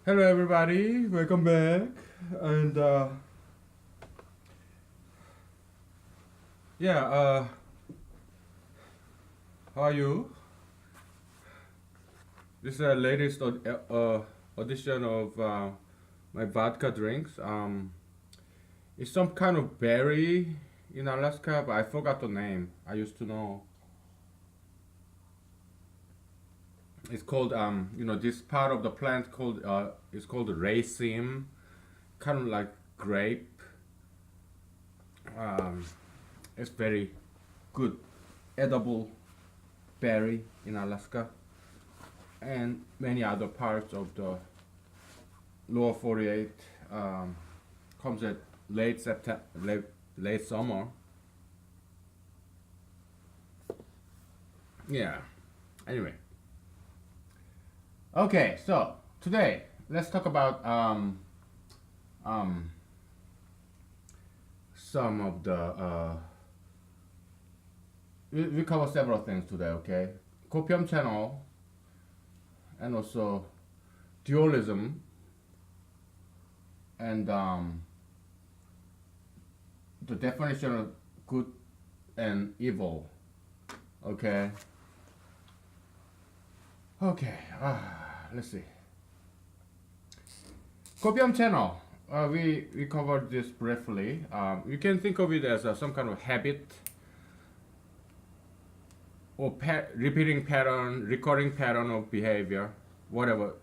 Hello, everybody. Welcome back. And yeah, how are you? This is the latest edition of my vodka drinks. It's some kind of berry in Alaska, but I forgot the name. I used to know. It's called this part of the plant called it's called raceme, kind of like grape. Um, it's very good edible berry in Alaska and many other parts of the lower 48. Comes at late September, late summer. Yeah. Anyway, okay. So today let's talk about um, some of the we cover several things today. Okay, copium channel and also dualism and the definition of good and evil. Okay. Okay. Let's see. Copium channel. We covered this briefly. You can think of it as some kind of habit or repeating pattern, recurring pattern of behavior, whatever,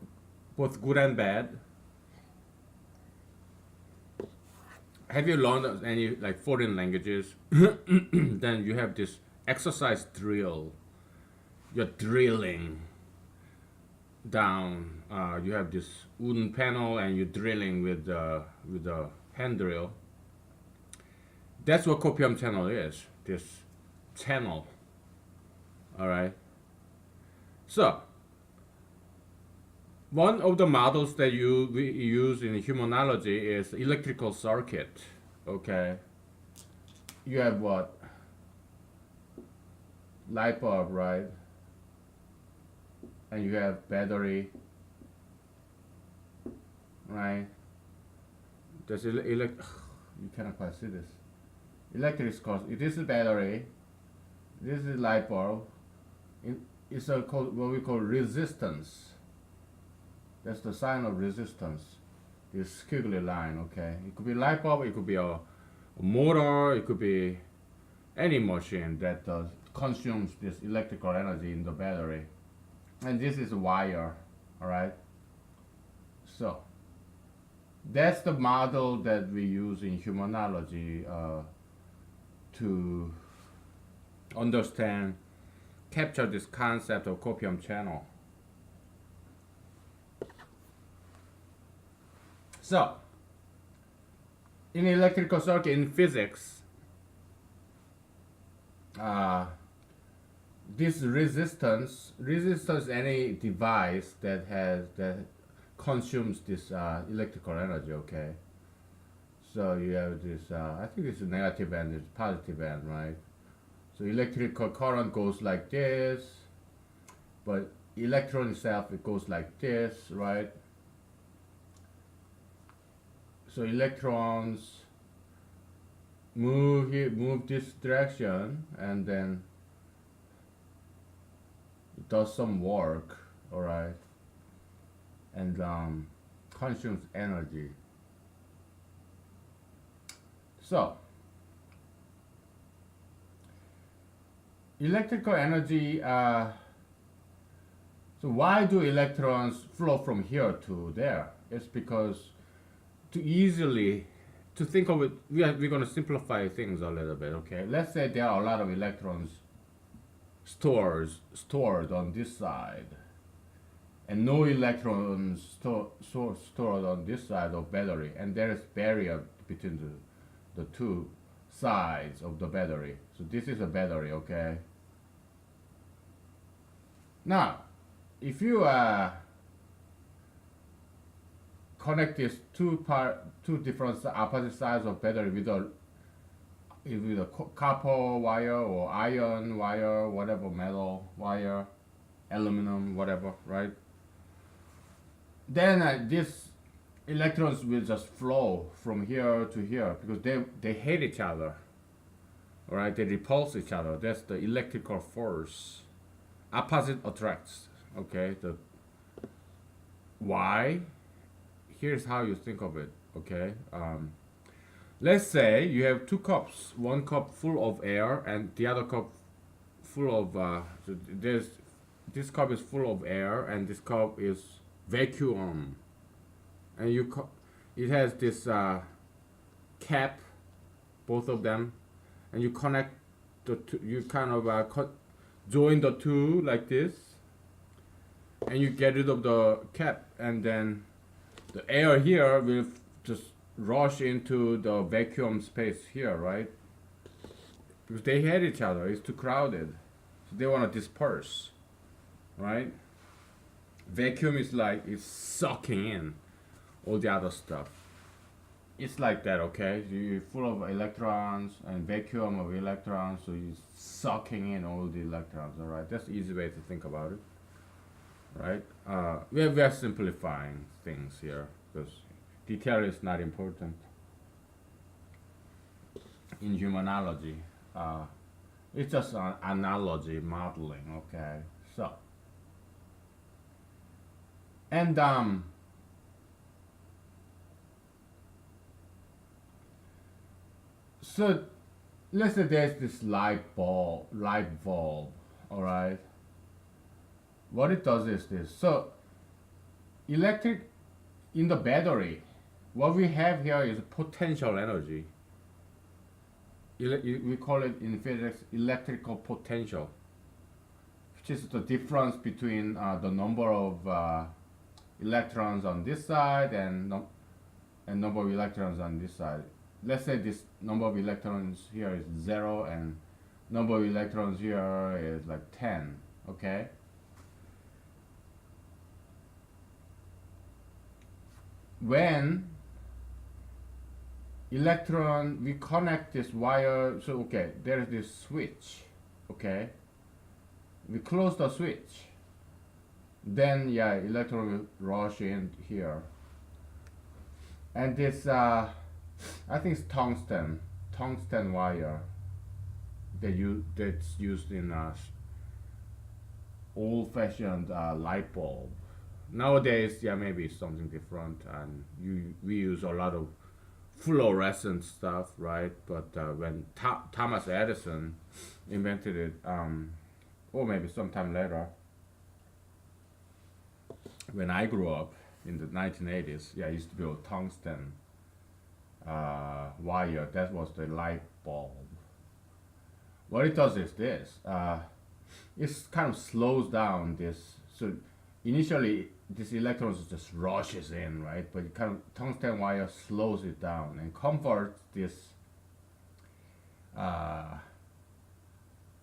both good and bad. Have you learned any like foreign languages? Then you have this exercise drill. You're drilling down. You have this wooden panel, and you're drilling with the hand drill. That's what copium channel is. This channel. All right. So one of the models that we use in humanology is electrical circuit. Okay. You have what? Light bulb, right? And you have battery, right? There's you cannot quite see this. Electric course. This is battery. This is light bulb. It's what we call resistance. That's the sign of resistance. This squiggly line. Okay. It could be light bulb. It could be a motor. It could be any machine that consumes this electrical energy in the battery. And this is a wire, all right? So that's the model that we use in humanology to understand, capture this concept of copium channel. So in electrical circuit, in physics, this resistance any device that consumes this electrical energy. Okay, so you have this I think it's a negative end, it's positive end, right? So electrical current goes like this, but electron itself, it goes like this, right? So electrons move this direction, and then it does some work, all right, and consumes energy. So electrical energy. So why do electrons flow from here to there? It's because to think of it, we're going to simplify things a little bit. Okay, let's say there are a lot of electrons stored on this side, and no electrons stored on this side of battery, and there is barrier between the two sides of the battery. So this is a battery. Okay, now if you connect these two different opposite sides of battery with a copper wire or iron wire, whatever, metal wire, aluminum, whatever, right? then these electrons will just flow from here to here because they hate each other. All right, they repulse each other. That's the electrical force. Opposite attracts. Okay, the why? Here's how you think of it. Okay, let's say you have two cups. One cup full of air and the other cup full of. So there's this cup is full of air and this cup is vacuum, and it has this cap, both of them, and you connect the two, you kind of join the two like this, and you get rid of the cap, and then the air here will just rush into the vacuum space here, right? Because they hate each other, it's too crowded, so they want to disperse, right? Vacuum is like it's sucking in all the other stuff. It's like that, okay? You're full of electrons and vacuum of electrons, so you're sucking in all the electrons, all right? That's the easy way to think about it, right? We are simplifying things here because detail is not important in humanology. It's just an analogy modeling, okay? So, and so let's say there's this light bulb, all right? What it does is this. So electric in the battery, what we have here is potential energy. We call it in physics electrical potential, which is the difference between the number of electrons on this side and number of electrons on this side. Let's say this number of electrons here is 0 and number of electrons here is like 10, okay? When we connect this wire, so okay, there is this switch, okay? We close the switch, then yeah, electron will rush in here. And this, I think it's tungsten wire that's used in old-fashioned light bulb. Nowadays, yeah, maybe it's something different, and we use a lot of fluorescent stuff, right? But when Thomas Edison invented it, or maybe sometime later, when I grew up in the 1980s, yeah, it used to be a tungsten wire. That was the light bulb. What it does is this. It kind of slows down this. So initially, this electrons just rushes in, right? But it kind of tungsten wire slows it down and converts this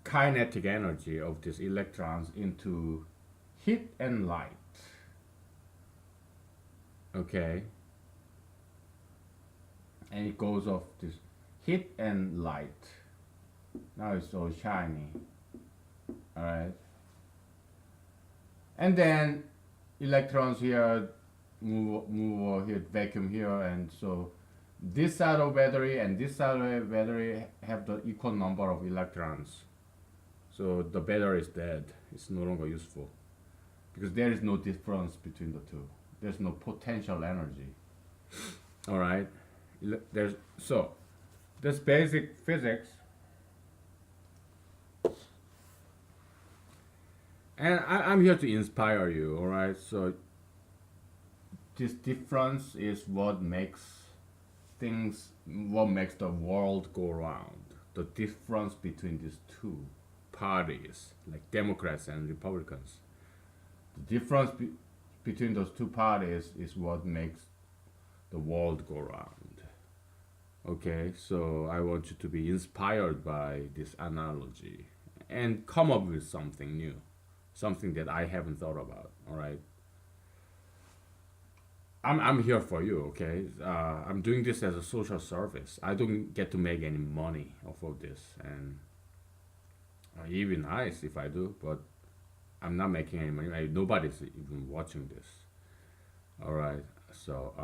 kinetic energy of these electrons into heat and light. Okay, and it goes off this heat and light. Now it's so shiny. All right, and then electrons here move over here, vacuum here, and so this side of battery and this side of battery have the equal number of electrons. So the battery is dead. It's no longer useful because there is no difference between the two. There's no potential energy. All right, that's basic physics. And I'm here to inspire you, all right? So this difference is what makes the world go around. The difference between these two parties, like Democrats and Republicans. The difference between those two parties is what makes the world go around. Okay, so I want you to be inspired by this analogy and come up with something new. Something that I haven't thought about. All right. I'm here for you. Okay. I'm doing this as a social service. I don't get to make any money off of this, and it'd be nice if I do, but I'm not making any money. Nobody's even watching this. All right. So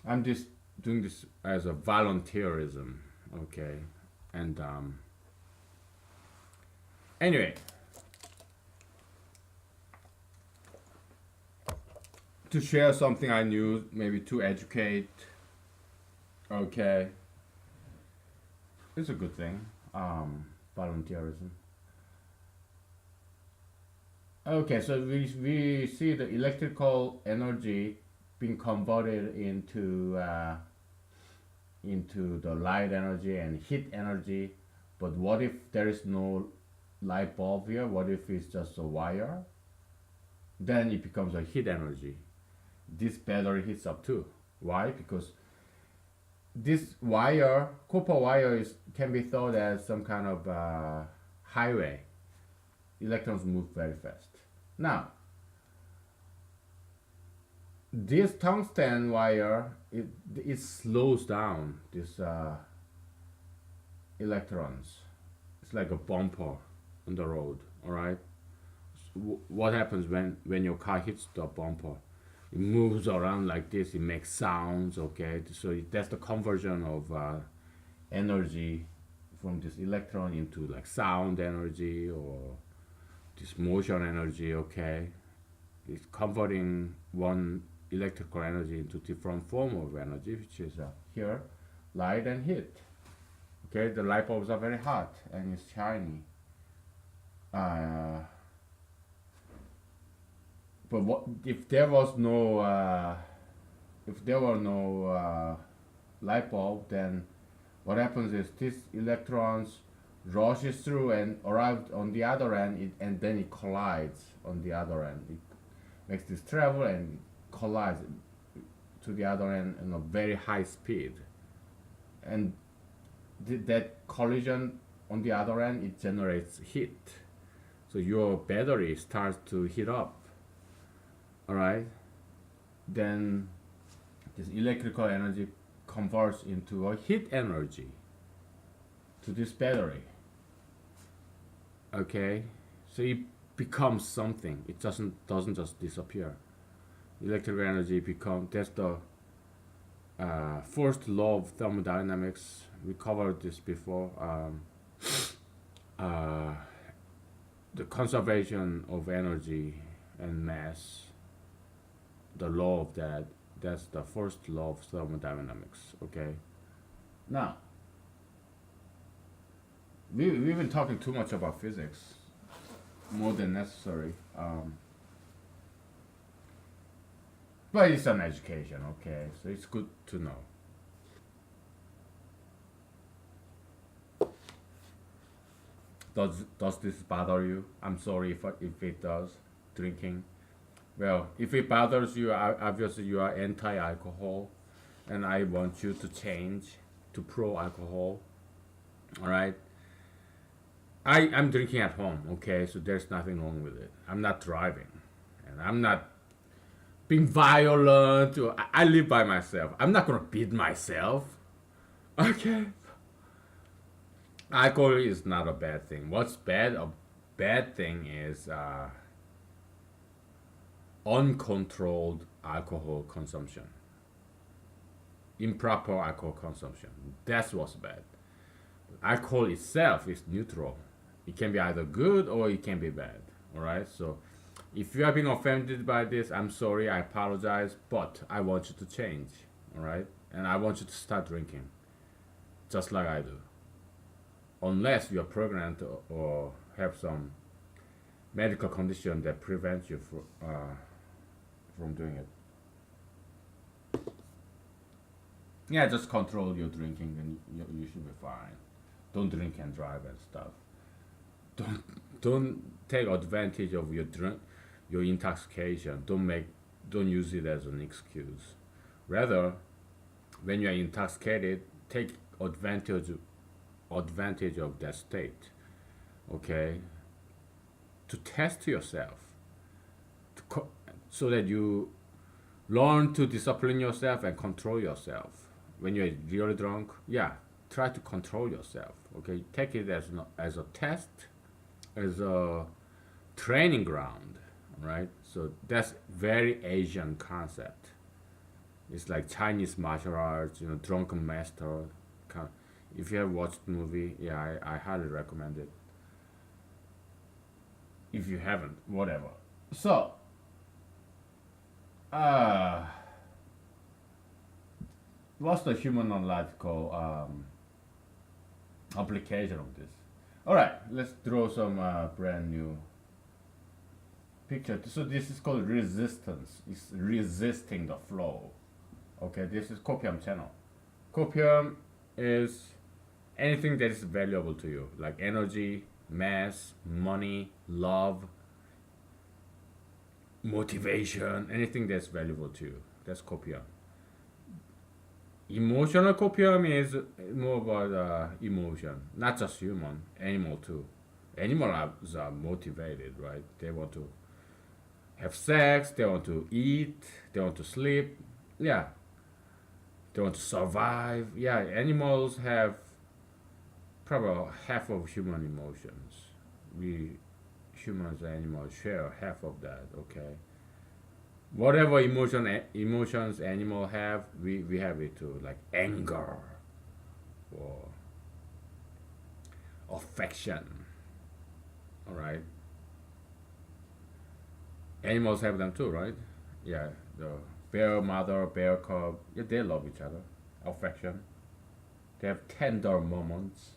I'm just doing this as a volunteerism. Okay. And anyway, to share something I knew, maybe to educate. Okay, it's a good thing. Volunteerism. Okay, so we see the electrical energy being converted into the light energy and heat energy. But what if there is no light bulb here? What if it's just a wire? Then it becomes a heat energy. This battery heats up too. Why? Because this wire, copper wire, can be thought as some kind of highway. Electrons move very fast. Now, this tungsten wire, it slows down these electrons. It's like a bumper on the road. All right. What happens when your car hits the bumper? It moves around like this. It makes sounds. Okay, so that's the conversion of energy from this electron into like sound energy or this motion energy. Okay, it's converting one electrical energy into different form of energy, which is here light and heat. Okay, the light bulbs are very hot and it's shiny. Uh, but what if there was no if there were no light bulb? Then what happens is these electrons rushes through and arrived on the other end, and then it collides on the other end. It makes this travel and collides to the other end in a very high speed, and that collision on the other end, it generates heat. So your battery starts to heat up. All right, then this electrical energy converts into a heat energy to this battery. Okay, so it becomes something. It doesn't just disappear. Electrical energy become that's the first law of thermodynamics. We covered this before. Uh, the conservation of energy and mass, the law of that. That's the first law of thermodynamics. Okay. Now we've been talking too much about physics, more than necessary. But it's an education, okay? So it's good to know. Does this bother you? I'm sorry if it does. Drinking. Well, if it bothers you, obviously you are anti-alcohol, and I want you to change to pro-alcohol. All right. I'm drinking at home, okay? So there's nothing wrong with it. I'm not driving, and I'm not being violent. I live by myself. I'm not gonna beat myself. Okay. Alcohol is not a bad thing. What's bad? A bad thing is uncontrolled alcohol consumption, improper alcohol consumption. That's what's bad. Alcohol itself is neutral. It can be either good or it can be bad. All right. So if you are being offended by this, I'm sorry. I apologize, but I want you to change. All right, and I want you to start drinking, just like I do. Unless you are pregnant or have some medical condition that prevents you from doing it. Yeah, just control your drinking and you should be fine. Don't drink and drive and stuff. Don't don't take advantage of your intoxication. Don't use it as an excuse. Rather, when you are intoxicated, take advantage of that state. Okay, to test yourself, so that you learn to discipline yourself and control yourself. When you're really drunk, yeah, try to control yourself. Okay, take it as a test, as a training ground. right? So that's very Asian concept. It's like Chinese martial arts, drunken master. If you have watched the movie, yeah, I highly recommend it. If you haven't, whatever. So, uh, what's the humanological application of this? All right, let's draw some brand new picture. So this is called resistance. It's resisting the flow. Okay, this is copium channel. Copium is anything that is valuable to you, like energy, mass, money, love, motivation, anything that's valuable to you. That's copium. Emotional copium is more about emotion, not just human, animal too. Animals are motivated, right? They want to have sex, they want to eat, they want to sleep. Yeah, they want to survive. Yeah, animals have probably half of human emotions. We humans and animals share half of that. Okay, whatever emotions animal have, we have it too, like anger or affection. All right, animals have them too, right? Yeah, the bear mother, bear cub, yeah, they love each other. Affection. They have tender moments.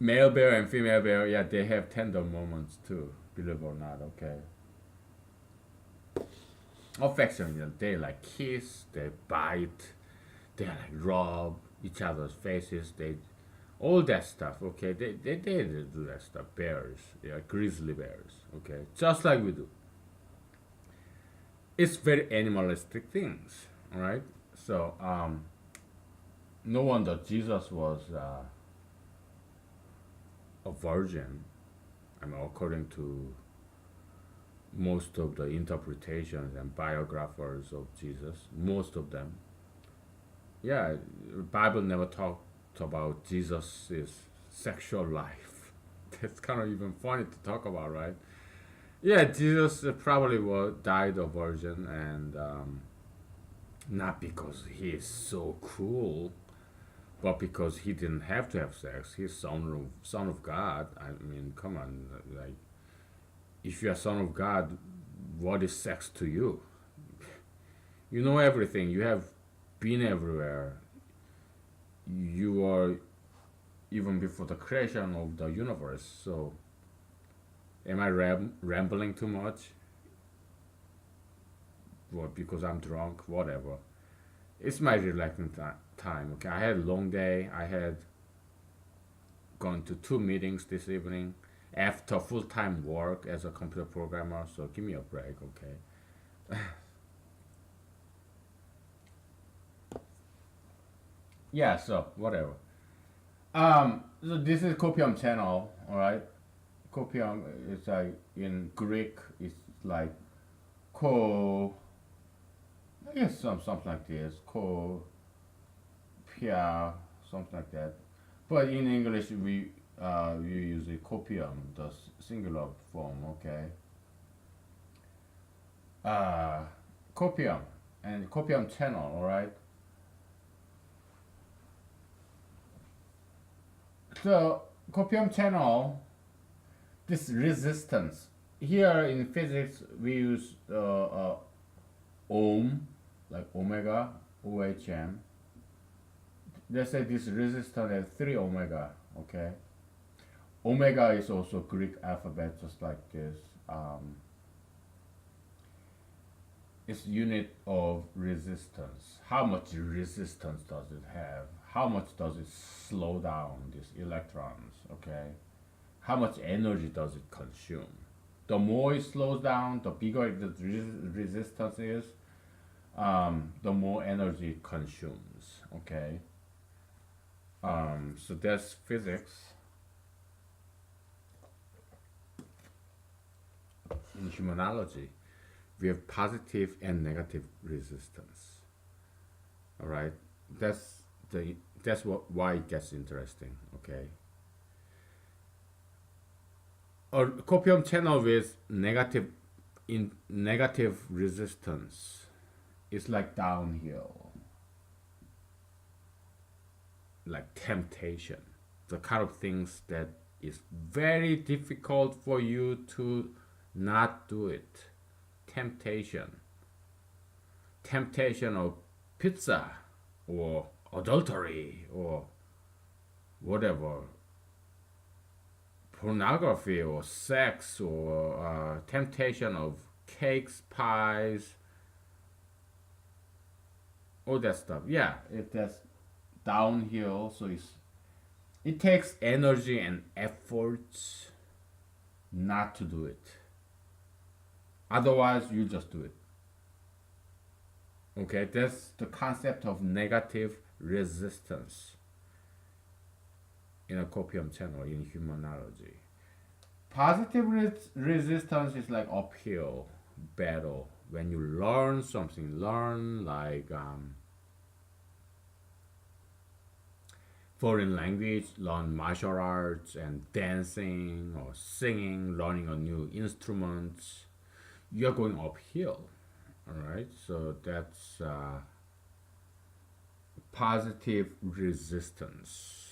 Male bear and female bear, yeah, they have tender moments too. Believe it or not, okay. Affection, they like kiss, they bite, they like rub each other's faces, they all that stuff, okay. They do that stuff. Bears, yeah, grizzly bears, okay, just like we do. It's very animalistic things, all right. So no wonder Jesus was a virgin. I mean, according to most of the interpretations and biographers of Jesus, most of them, yeah, the Bible never talked about Jesus' sexual life. That's kind of even funny to talk about, right? Yeah, Jesus probably died a virgin, and not because he is so cool, but because he didn't have to have sex. He's son of God. I mean, come on, like if you're son of God, what is sex to you? You know everything. You have been everywhere. You are even before the creation of the universe. So, am I rambling too much? Well, because I'm drunk, whatever. It's my relaxing time. Okay, I had a long day. I had gone to 2 meetings this evening after full-time work as a computer programmer. So give me a break, okay? Yeah. So whatever. So this is copium channel. All right. Copium is like in Greek. It's like ko. I guess something like this. Ko pia, something like that. But in English, we use a copium, the singular form. Okay. Uh, copium and copium channel. All right. So copium channel, this resistance. Here in physics, we use ohm, like omega, OHM. Let's say this resistance is 3 omega. Okay. Omega is also Greek alphabet, just like this. It's unit of resistance. How much resistance does it have? How much does it slow down these electrons? Okay. How much energy does it consume? The more it slows down, the bigger the resistance is, the more energy it consumes. Okay. So that's physics. In humanology, we have positive and negative resistance. All right. That's that's why it gets interesting. Okay. A copium channel with negative resistance is like downhill, like temptation, the kind of things that is very difficult for you to not do it. Temptation, temptation of pizza or adultery or whatever, pornography or sex or temptation of cakes, pies, all that stuff. Yeah, if that's downhill, so it takes energy and efforts not to do it. Otherwise, you just do it. Okay, that's the concept of negative resistance in a copium channel in humanology. Positive resistance is like uphill battle when you learn something. Learn like foreign language, learn martial arts and dancing or singing, learning a new instrument. You're going uphill. All right, so that's positive resistance.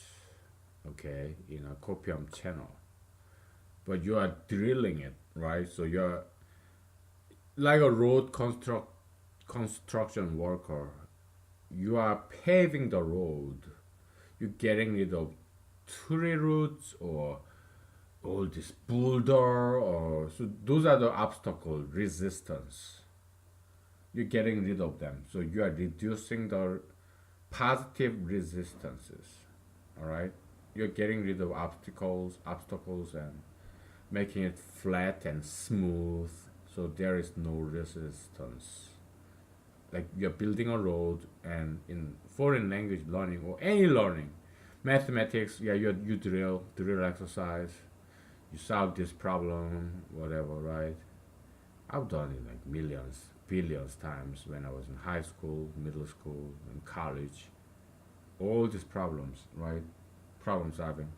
Okay, in a copium channel, but you are drilling it, right? So you're like a construction worker. You are paving the road. You're getting rid of tree roots or all this boulder, or so those are the obstacle resistance. You're getting rid of them, so you are reducing the positive resistances. All right, you're getting rid of obstacles and making it flat and smooth, so there is no resistance. Like you're building a road, and in foreign language learning or any learning, mathematics, yeah, you drill exercise, you solve this problem, whatever, right? I've done it like millions, billions times when I was in high school, middle school, and college. All these problems, right? Problem solving,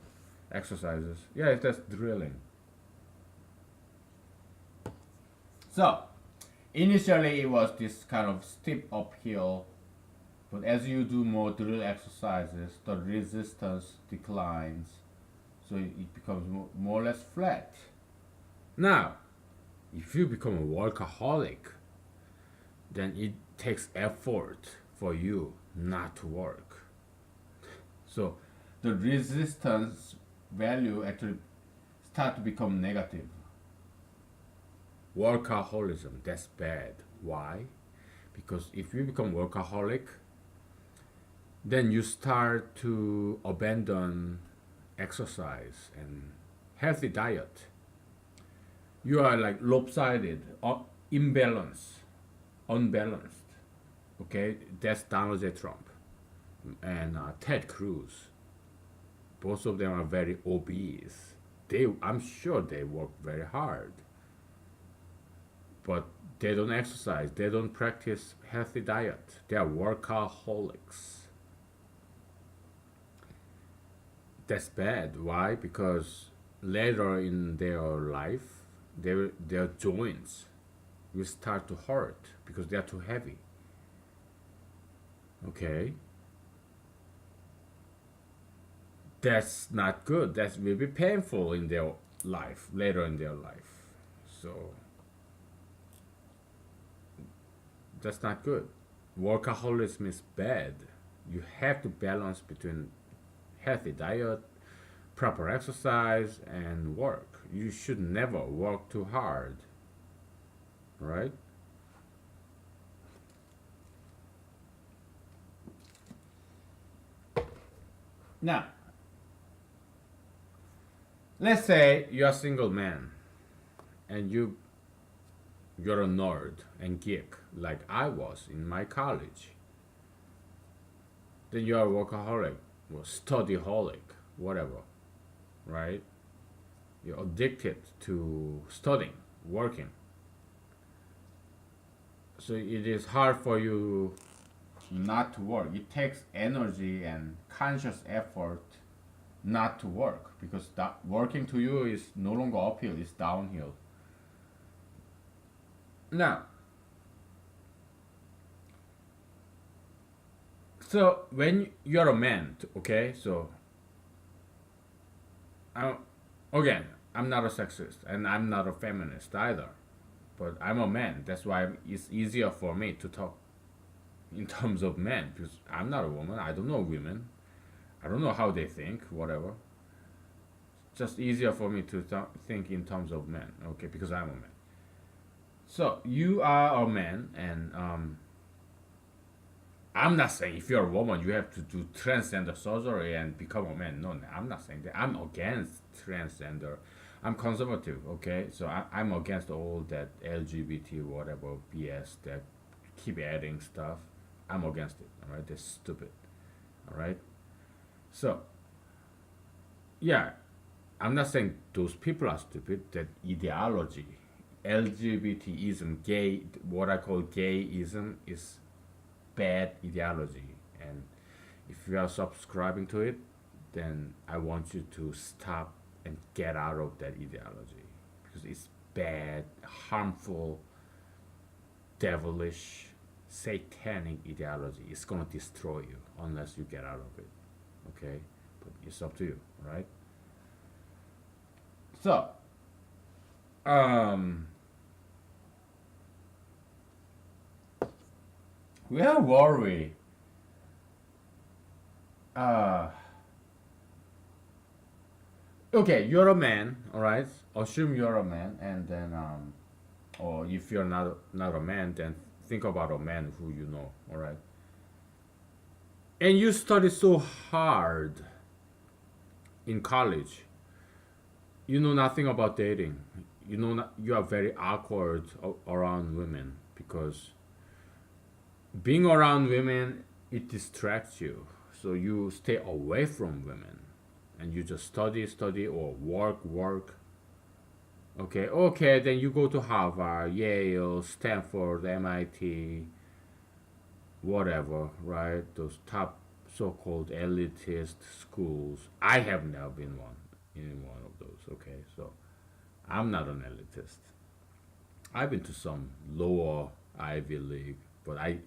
exercises. Yeah, it's just drilling. So, initially it was this kind of steep uphill, but as you do more drill exercises, the resistance declines, so it becomes more or less flat. Now, if you become a workaholic, then it takes effort for you not to work. So the resistance value actually start to become negative. Workaholism, that's bad. Why? Because if you become workaholic, then you start to abandon exercise and healthy diet. You are like lopsided, imbalanced, unbalanced. Okay, that's Donald J. Trump and Ted Cruz. Both of them are very obese. I'm sure they work very hard, but they don't exercise. They don't practice healthy diet. They are workaholics. That's bad. Why? Because later in their life, their joints will start to hurt because they are too heavy. Okay, that's not good. That will be painful in their life, later in their life. So that's not good. Workaholism is bad. You have to balance between healthy diet, proper exercise, and work. You should never work too hard, right? Now, let's say you're a single man and you're a nerd and geek like I was in my college. Then you're a workaholic or studyholic, whatever, right? You're addicted to studying, working. So it is hard for you not to work. It takes energy and conscious effort not to work, because that working to you is no longer uphill, it's downhill. Now, so when you're a man, okay, so I, again, I'm not a sexist and I'm not a feminist either, but I'm a man. That's why it's easier for me to talk in terms of men, because I'm not a woman. I don't know women. I don't know how they think, whatever. Just easier for me to think in terms of men, okay, because I'm a man. So you are a man, and I'm not saying if you're a woman you have to do transgender surgery and become a man. No, I'm not saying that. I'm against transgender. I'm conservative, okay? So I'm against all that LGBT whatever BS that keep adding stuff. I'm against it, all right? That's stupid, all right? So, yeah, I'm not saying those people are stupid. That ideology, LGBTism, gay, what I call gayism, is bad ideology. And if you are subscribing to it, then I want you to stop and get out of that ideology, because it's bad, harmful, devilish, satanic ideology. It's gonna destroy you unless you get out of it. Okay, but it's up to you, right? So, um, where were we? Uh, okay, you're a man, all right? Assume you're a man, and then or if you're not a man, then think about a man who you know, all right? And you study so hard in college, you know nothing about dating. You know you are very awkward around women, because being around women, it distracts you. So you stay away from women, and you just study or work. Okay, then you go to Harvard, Yale, Stanford, MIT, whatever, right? Those top so-called elitist schools. I have never been one in one of those. Okay, so I'm not an elitist. I've been to some lower Ivy League, but I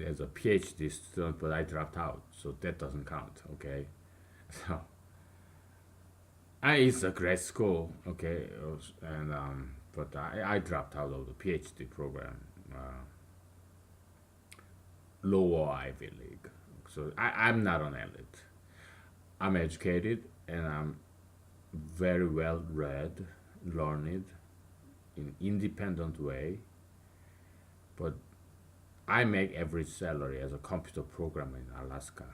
as a PhD student, but I dropped out, so that doesn't count. Okay, so it's a great school. Okay, and but I dropped out of the PhD program, lower Ivy League. So I'm not an elite. I'm educated and I'm very well read, learned, in independent way, but I make average salary as a computer programmer in Alaska.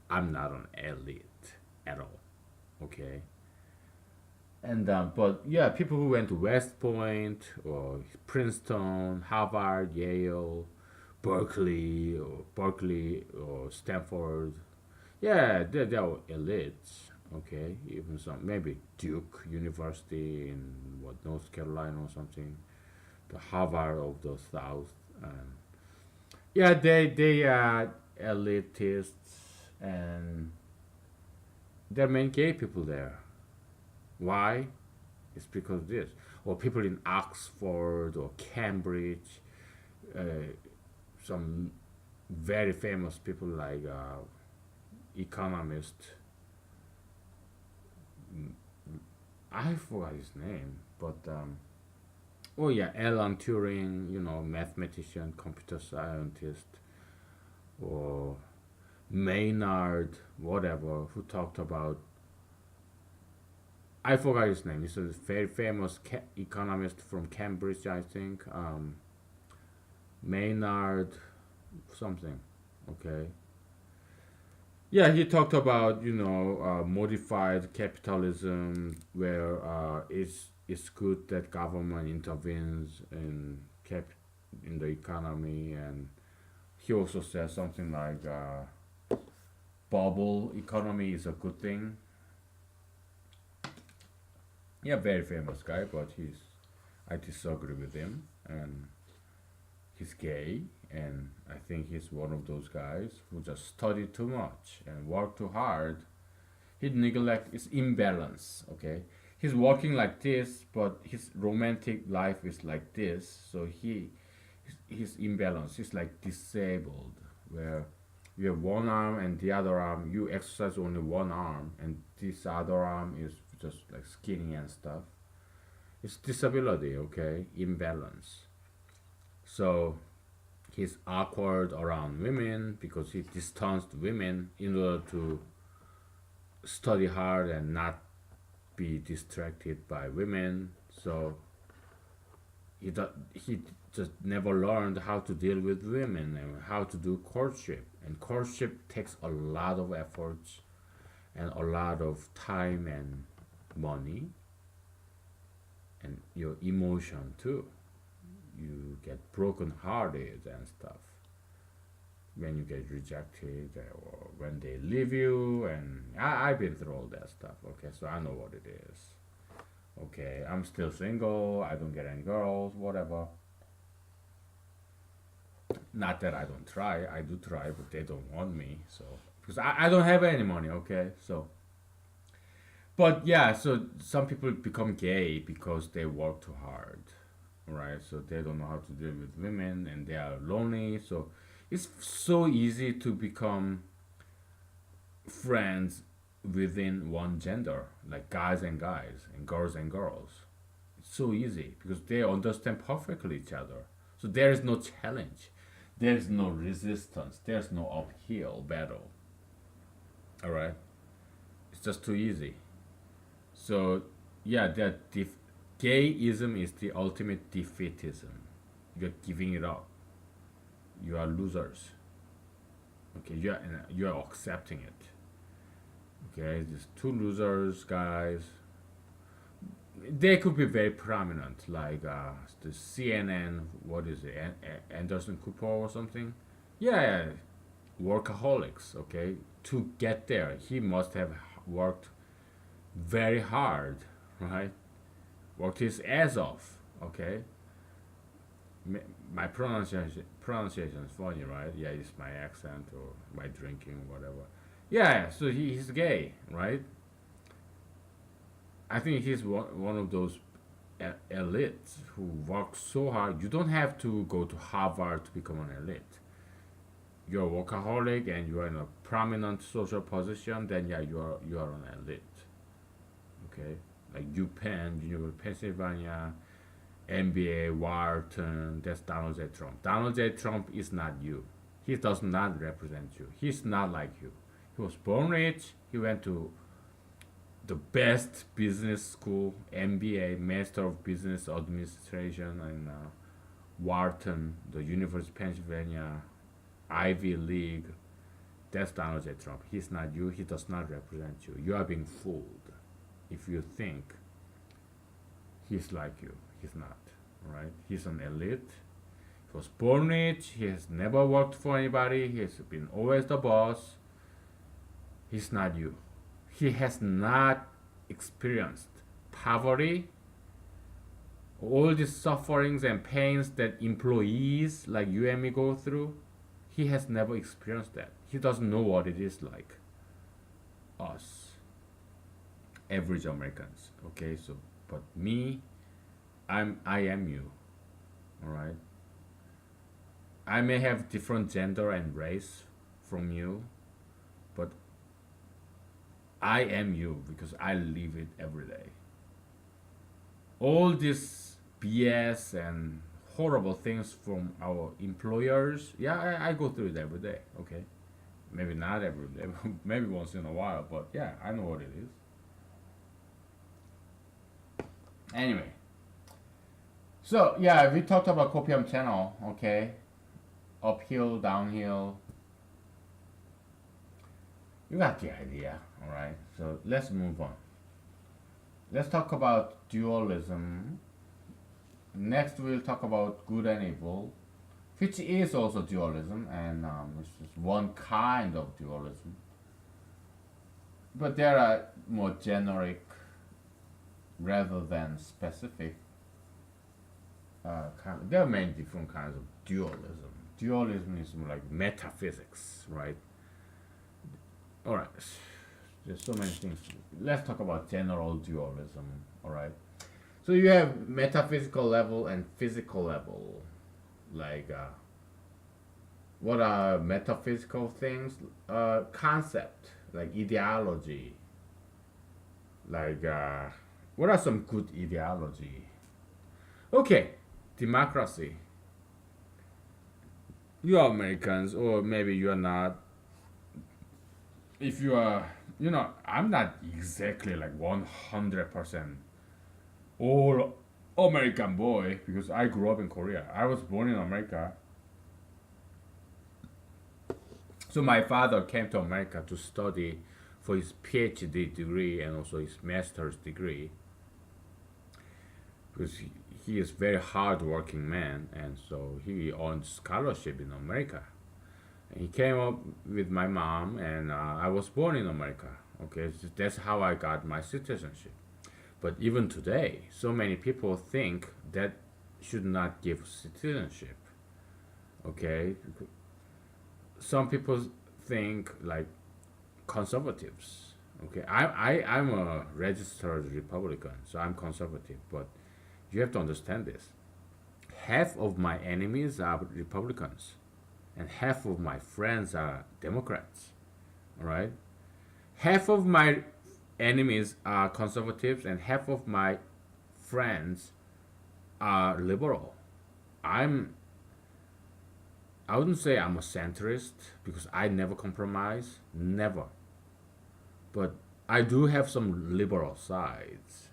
I'm not an elite at all. Okay. And but yeah, people who went to West Point or Princeton, Harvard, Yale, Berkeley or Stanford, yeah, they're elites. Okay, even some maybe Duke University in what North Carolina or something, the Harvard of the South. Yeah, they are elitists, and there are many gay people there. Why? It's because of this. Or people in Oxford or Cambridge, uh, some very famous people like economist. I forgot his name, but oh yeah, Alan Turing, mathematician, computer scientist, or Maynard, whatever, who talked about. I forgot his name. He's a very famous economist from Cambridge, I think. Maynard, something. Okay. Yeah, he talked about modified capitalism, where it's good that government intervenes in the economy, and he also said something like bubble economy is a good thing. Yeah, very famous guy, but I disagree with him, and he's gay, and I think he's one of those guys who just study too much and work too hard, He neglect is imbalance. Okay, he's working like this, but his romantic life is like this. So he's imbalanced. He's like disabled, where you have one arm and the other arm. You exercise only one arm, and this other arm is just like skinny and stuff. It's disability. Okay, imbalance. So he's awkward around women because he distanced women in order to study hard and not be distracted by women. So he just never learned how to deal with women and how to do courtship. And courtship takes a lot of efforts and a lot of time and money and your emotion too. You get broken hearted and stuff when you get rejected or when they leave you. And I've been through all that stuff. Okay, so I know what it is. Okay, I'm still single, I don't get any girls, whatever. Not that I don't try, I do try, but they don't want me. So because I don't have any money. Okay, so but yeah, so some people become gay because they work too hard, right? So they don't know how to deal with women and they are lonely. So it's so easy to become friends within one gender, like guys and girls and girls. It's so easy because they understand perfectly each other. So there is no challenge, there is no resistance, there's no uphill battle. All right, it's just too easy. So yeah, gayism is the ultimate defeatism. You're giving it up. You are losers. Okay, you're accepting it. Okay, just two losers, guys. They could be very prominent, like the CNN. What is it, Anderson Cooper or something? Yeah, workaholics. Okay, to get there, he must have worked very hard, right? Worked his ass off. Okay, my pronunciation is funny, right? Yeah, it's my accent or my drinking, whatever. Yeah, so he's gay, right? I think he's one of those elites who work so hard. You don't have to go to Harvard to become an elite. You're a workaholic and you are in a prominent social position, then yeah, you are an elite. Okay, like UPenn, University of Pennsylvania, NBA, Wharton. That's Donald J. Trump. Donald J. Trump is not you. He does not represent you. He's not like you. He was born rich. He went to the best business school, MBA, Master of Business Administration, in Wharton, the University of Pennsylvania, Ivy League. That's Donald J. Trump. He's not you. He does not represent you. You are being fooled if you think he's like you. He's not. Right? He's an elite. He was born rich. He has never worked for anybody. He has been always the boss. He's not you. He has not experienced poverty, all these sufferings and pains that employees like you and me go through. He has never experienced that. He doesn't know what it is like. Us, average Americans. Okay, so but me, I am you. All right. I may have different gender and race from you, but I am you because I live it every day. All this BS and horrible things from our employers, yeah, I go through it every day, okay? Maybe not every day, maybe once in a while, but yeah, I know what it is. Anyway, so yeah, we talked about Copium channel, okay? Uphill, downhill. You got the idea, alright? So let's move on. Let's talk about dualism. Next, we'll talk about good and evil, which is also dualism, and it's just one kind of dualism. But there are more generic rather than specific. There are many different kinds of dualism. Dualism is more like metaphysics, right? All right. There's so many things. Let's talk about general dualism. All right. So you have metaphysical level and physical level. Like, what are metaphysical things? Concept, like ideology. Like, what are some good ideology? Okay, democracy. You are Americans, or maybe you are not. If you are, I'm not exactly like 100% all American boy because I grew up in Korea. I was born in America. So my father came to America to study for his PhD degree and also his master's degree because he is very hardworking man, and so he earned scholarship in America. And he came up with my mom, and I was born in America. Okay, so that's how I got my citizenship. But even today, so many people think that should not give citizenship. Okay, some people think like conservatives. Okay, I'm a registered Republican, so I'm conservative. But you have to understand this. Half of my enemies are Republicans, and half of my friends are Democrats. All right, half of my enemies are conservatives, and half of my friends are liberal. I'm I wouldn't say I'm a centrist because I never compromise, never. But I do have some liberal sides.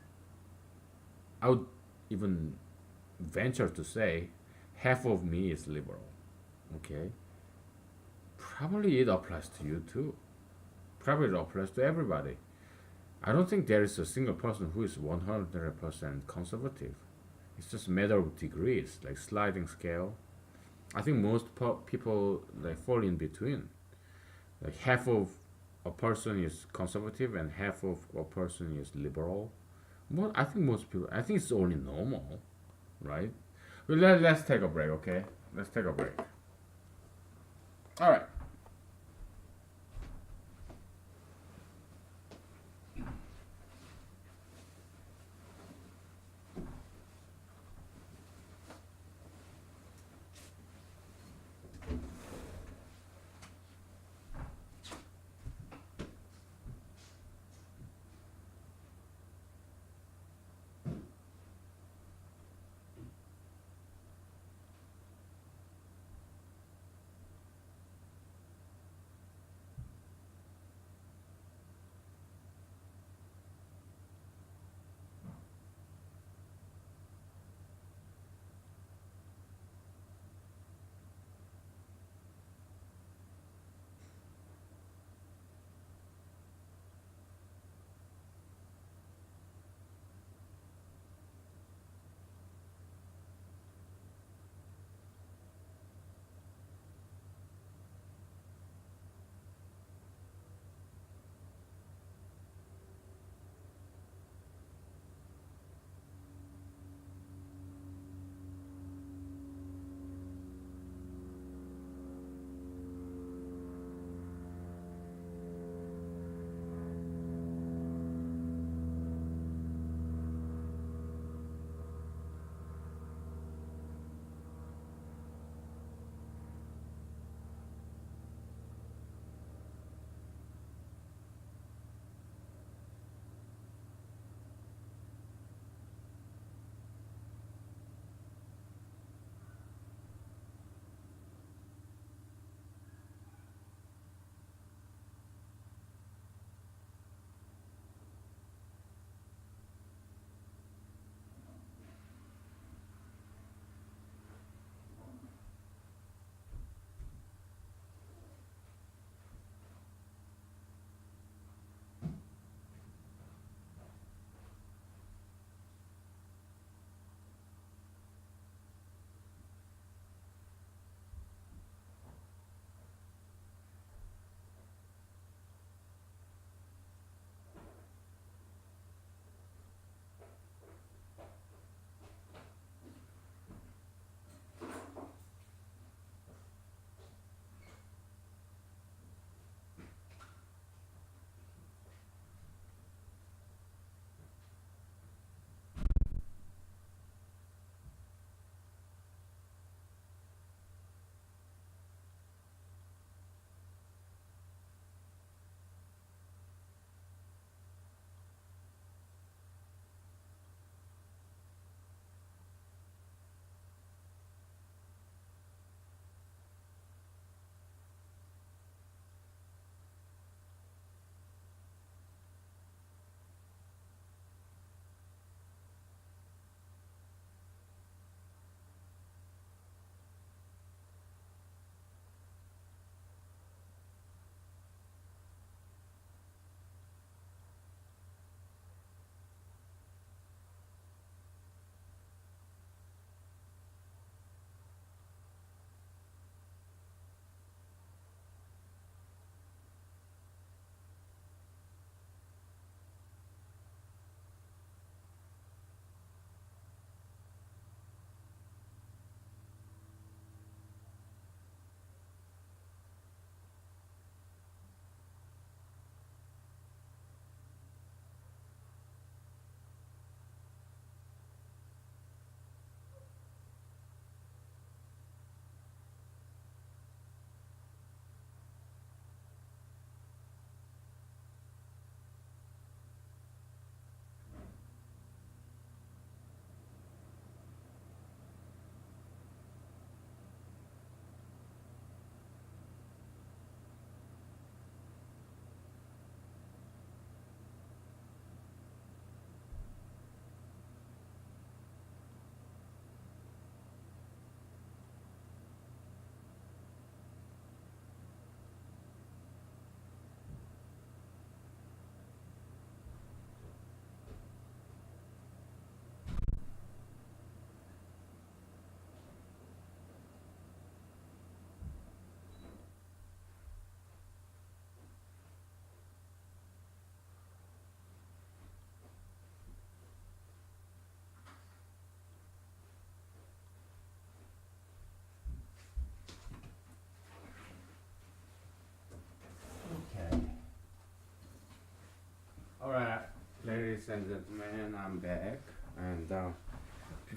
I would even venture to say half of me is liberal. Okay? Probably it applies to you too. Probably it applies to everybody. I don't think there is a single person who is 100% conservative. It's just a matter of degrees, like sliding scale. I think most people like fall in between. Like half of a person is conservative and half of a person is liberal. I think most people. I think it's only normal, right? Well, let's take a break, okay? Let's take a break. All right.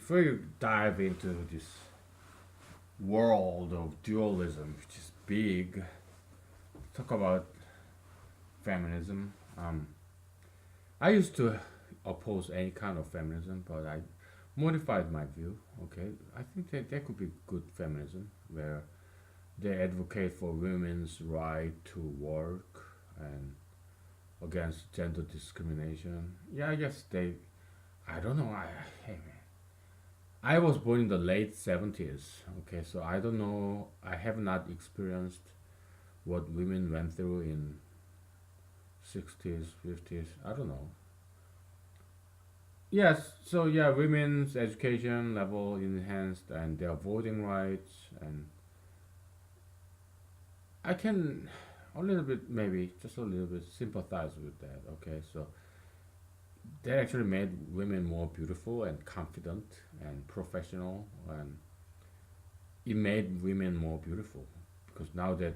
before you dive into this world of dualism, which is big, talk about feminism. I used to oppose any kind of feminism, but I modified my view. Okay, I think that there could be good feminism where they advocate for women's right to work and against gender discrimination. Yeah, I guess they. I don't know. Hey man, I was born in the late 70s. Okay, so I don't know. I have not experienced what women went through in 60s, 50s. I don't know. Yes, so yeah, women's education level enhanced and their voting rights, and I can a little bit, maybe just a little bit sympathize with that. Okay, so that actually made women more beautiful and confident and professional, and it made women more beautiful because now that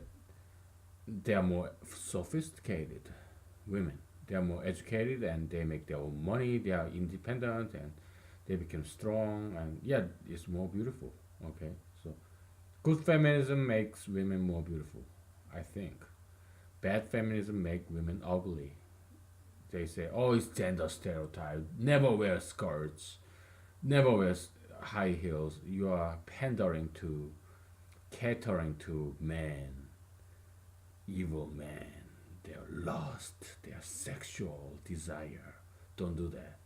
they are more sophisticated women, they are more educated and they make their own money, they are independent and they become strong, and yeah, it's more beautiful. Okay, so good feminism makes women more beautiful, I think. Bad feminism make women ugly. They say, oh, it's gender stereotype, never wear skirts, never wear high heels, you are pandering to, catering to men, evil men, their lust, their sexual desire. Don't do that.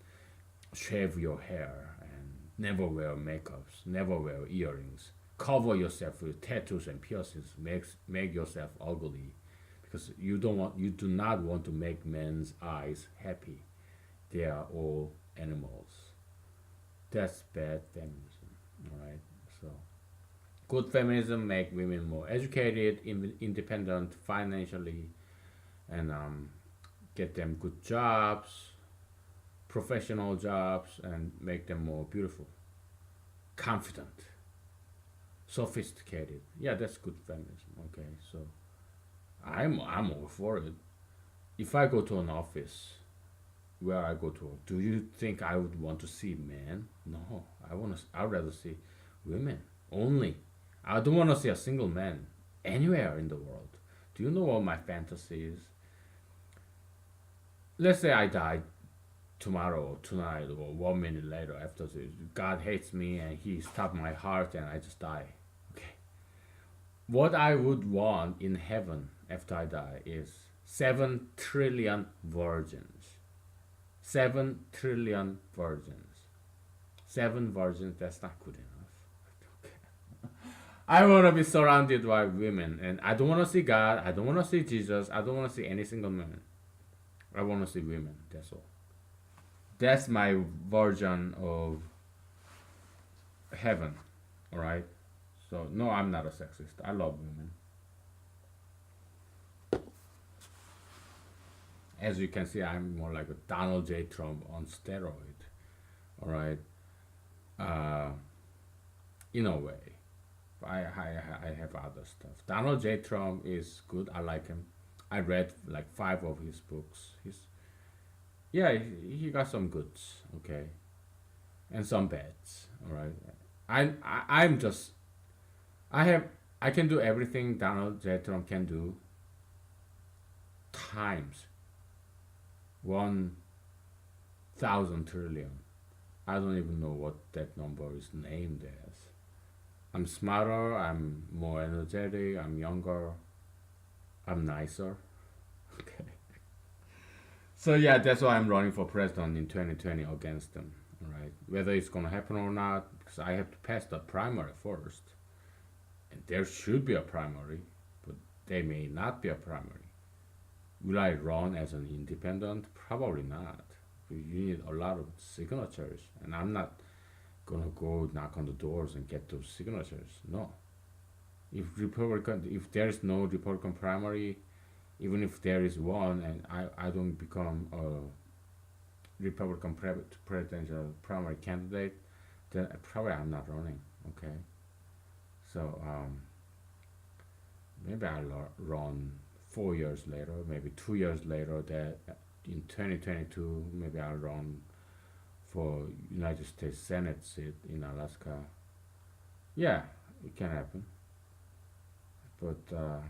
Shave your hair and never wear makeups, never wear earrings. Cover yourself with tattoos and piercings. Make yourself ugly because you do not want to make men's eyes happy. They are all animals. That's bad feminism. All right. So good feminism make women more educated, independent financially, and get them good jobs, professional jobs, and make them more beautiful, confident, sophisticated. Yeah, that's good feminism. Okay, so I'm all for it. If I go to an office where I go to, do you think I would want to see men? No, I'd rather see women only. I don't want to see a single man anywhere in the world. Do you know what my fantasy is? Let's say I die tomorrow or tonight or 1 minute later after this. God hates me and he stopped my heart and I just die. Okay. What I would want in heaven after I die is 7 trillion virgins. 7 trillion virgins. 7 virgins, that's not good enough. I want to be surrounded by women, and I don't want to see God, I don't want to see Jesus, I don't want to see any single man. I want to see women, that's all. That's my version of heaven, alright? So, no, I'm not a sexist. I love women. As you can see, I'm more like a Donald J. Trump on steroid, alright? Uh, in a way. I have other stuff. Donald J. Trump is good. I like him. I read like 5 of his books. Yeah, he got some goods, okay, and some bads. All right. I'm just I have I can do everything Donald J. Trump can do times 1,000 trillion. I don't even know what that number is named as. I'm smarter, I'm more energetic, I'm younger, I'm nicer. Okay. So yeah, that's why I'm running for president in 2020 against them. Alright. Whether it's gonna happen or not, because I have to pass the primary first. And there should be a primary, but there may not be a primary. Will I run as an independent? Probably not. You need a lot of signatures, and I'm not gonna go knock on the doors and get those signatures. No. If there is no Republican primary, even if there is one, and I don't become a Republican presidential primary candidate, then probably I'm not running. Okay. So maybe I'll run 4 years later, maybe 2 years later. That in 2022, maybe I'll run for United States Senate seat in Alaska. Yeah, it can happen. But all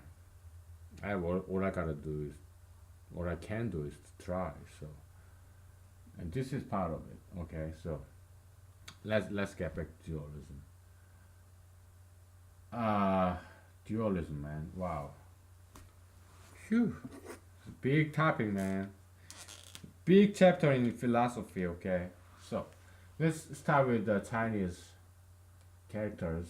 I gotta do is, all I can do is to try. So, and this is part of it. Okay, so let's get back to dualism. Uh, Dualism, man. Wow. Phew. It's a big topic, man. Big chapter in philosophy. Okay, so let's start with the Chinese characters.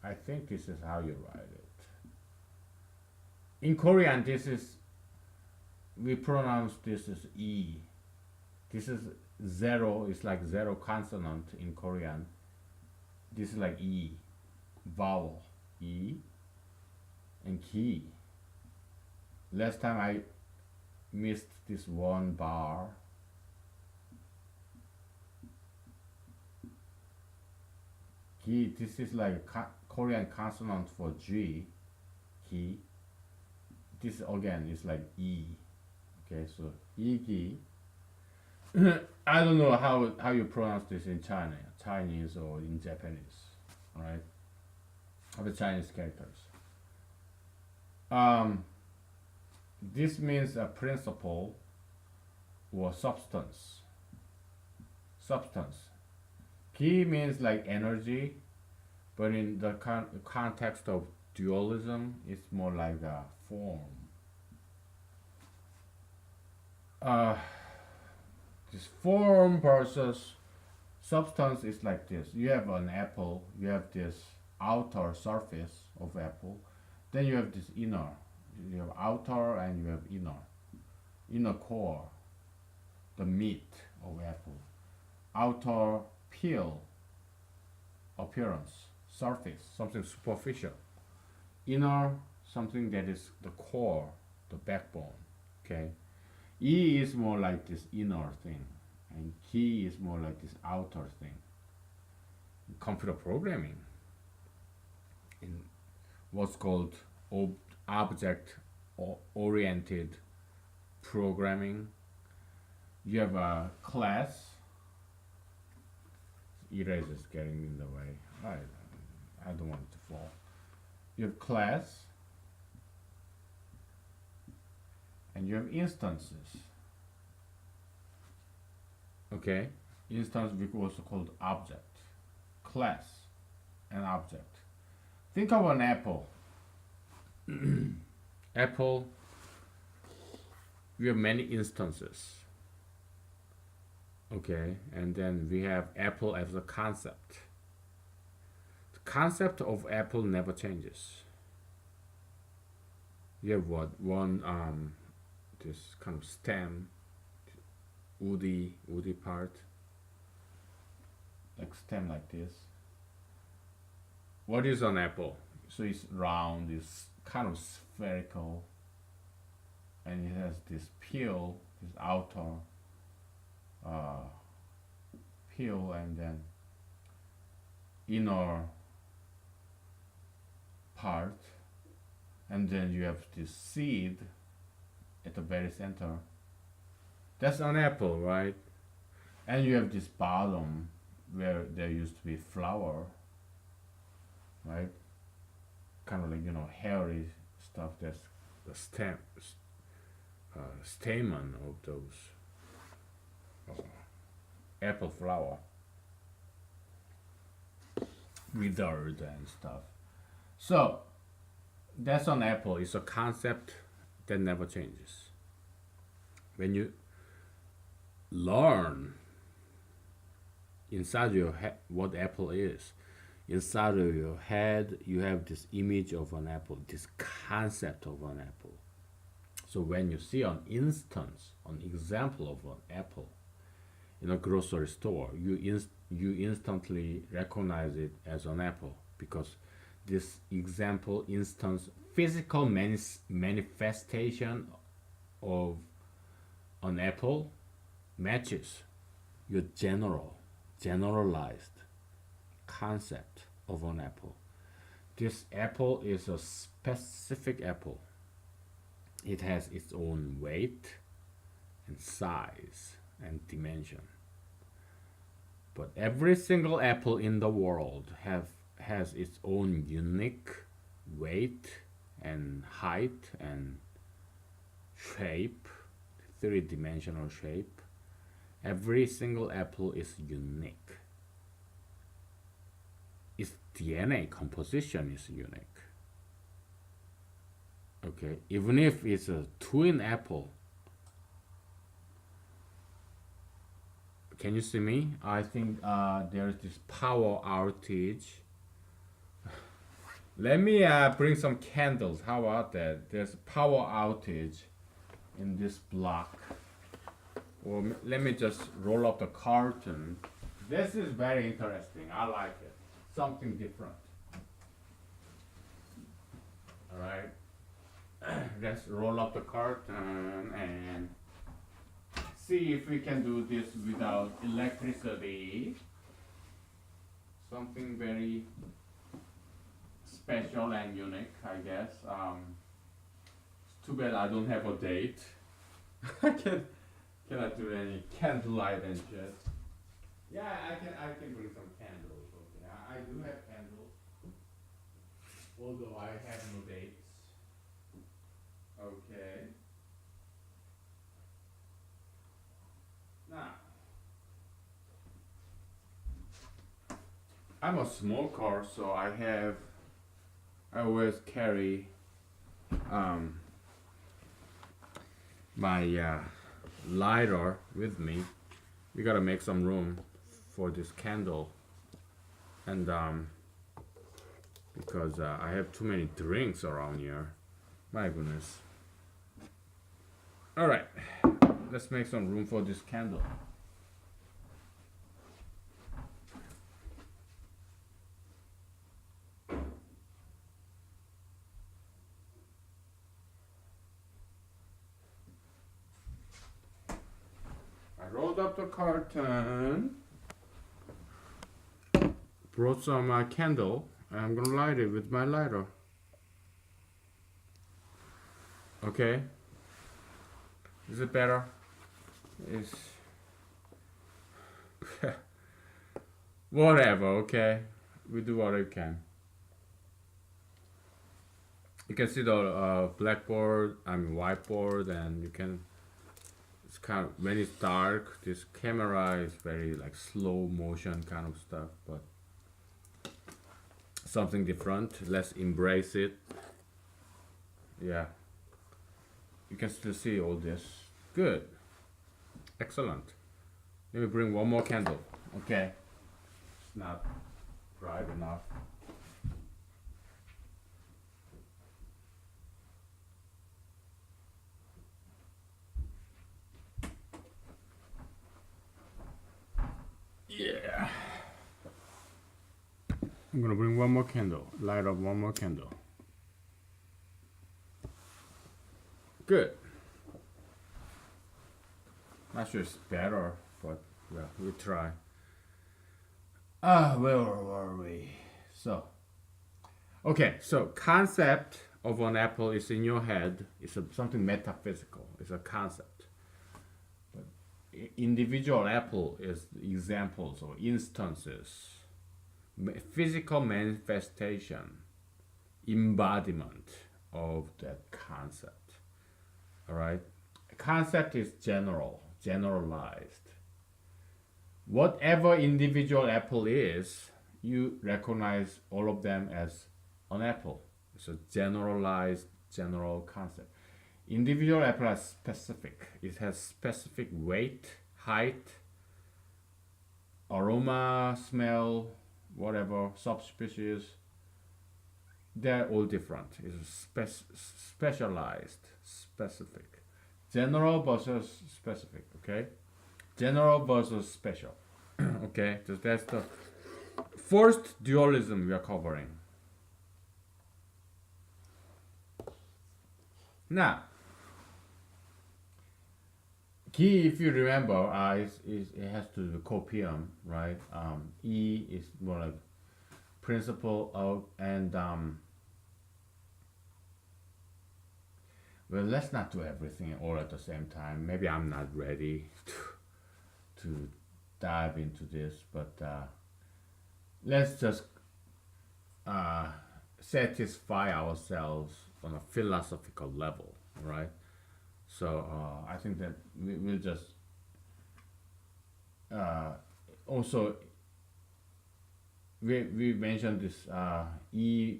I think this is how you write it. In Korean, this is, we pronounce this as E. This is zero, it's like zero consonant in Korean. This is like E, vowel, E, and ki. Last time I missed this one bar. Ki, this is like Korean consonant for G, ki. This again is like E. Okay, so E, ki. I don't know how you pronounce this in Chinese or in Japanese, right? Of the Chinese characters. This means a principle or substance. Substance. Ki means like energy, but in the context of dualism, it's more like a form. This form versus substance is like this. You have an apple, you have this outer surface of apple, then you have this inner. You have outer and you have inner core, the meat of apple. Outer peel, appearance, surface, something superficial. Inner, something that is the core, the backbone. Okay, E is more like this inner thing, and ki is more like this outer thing. Computer programming, in what's called object-oriented programming, you have a class. Eraser is getting in the way. I don't want it to fall. You have class, and you have instances. Okay, instance we also called object, class, and object. Think of an apple. Apple, we have many instances. Okay, and then we have apple as a concept. The concept of apple never changes. You have what? One this kind of stem, woody part, like stem like this. What is an apple? So it's round, it's kind of spherical, and it has this peel, this outer peel, and then inner part, and then you have this seed at the very center. That's an apple, right? And you have this bottom where there used to be flower, right? Kind of like, hairy stuff. That's the stamen of those apple flower, withered and stuff. So that's an apple. It's a concept that never changes. When you learn inside your head what apple is, inside of your head you have this image of an apple, this concept of an apple. So when you see an example of an apple in a grocery store, you instantly recognize it as an apple, because this physical manifestation of an apple matches your generalized concept of an apple. This apple is a specific apple. It has its own weight and size and dimension. But every single apple in the world has its own unique weight and height and shape, three-dimensional shape. Every single apple is unique. Its DNA composition is unique. Okay, even if it's a twin apple. Can you see me? I think there's this power outage. Let me bring some candles. How about that? There's a power outage in this block. Or let me just roll up the curtain. This is very interesting. I like it. Something different. All right. Let's roll up the curtain and see if we can do this without electricity. Something very special and unique, I guess. It's too bad I don't have a date. I cannot do any candlelight and shit. Yeah, I can bring some candles. Okay, I do have candles, although I have no dates. Okay. Now, I'm a smoker, so I always carry my lighter with me. We gotta make some room for this candle, and because I have too many drinks around here. My goodness. All right, let's make some room for this candle. I rolled up the curtain, brought some candle, and I'm gonna light it with my lighter. Okay. Is it better? Is whatever, okay? We do what we can. You can see the blackboard, whiteboard, and you can, it's kind of, when it's dark, this camera is very like slow motion kind of stuff, but something different. Let's embrace it. Yeah. You can still see all this. Good. Excellent. Let me bring one more candle. Okay. It's not bright enough. Yeah. I'm gonna bring one more candle. Light up one more candle. Good. Not sure it's better, but yeah, we try. Where were we? So concept of an apple is in your head. It's something metaphysical. It's a concept. But individual apple is examples or instances, physical manifestation, embodiment of that concept. All right, concept is generalized. Whatever individual apple is, you recognize all of them as an apple. It's a generalized, general concept. Individual apple is specific. It has specific weight, height, aroma, smell, whatever, subspecies. They're all different. It's specialized, specific. General versus specific, okay? General versus special, okay? So that's the first dualism we are covering. Now, key, if you remember, it has to do with copium, right? E is more like principle of, and Well, let's not do everything all at the same time. Maybe I'm not ready to dive into this, but let's just uh, satisfy ourselves on a philosophical level, right? So I think that we'll just uh, also we mentioned this E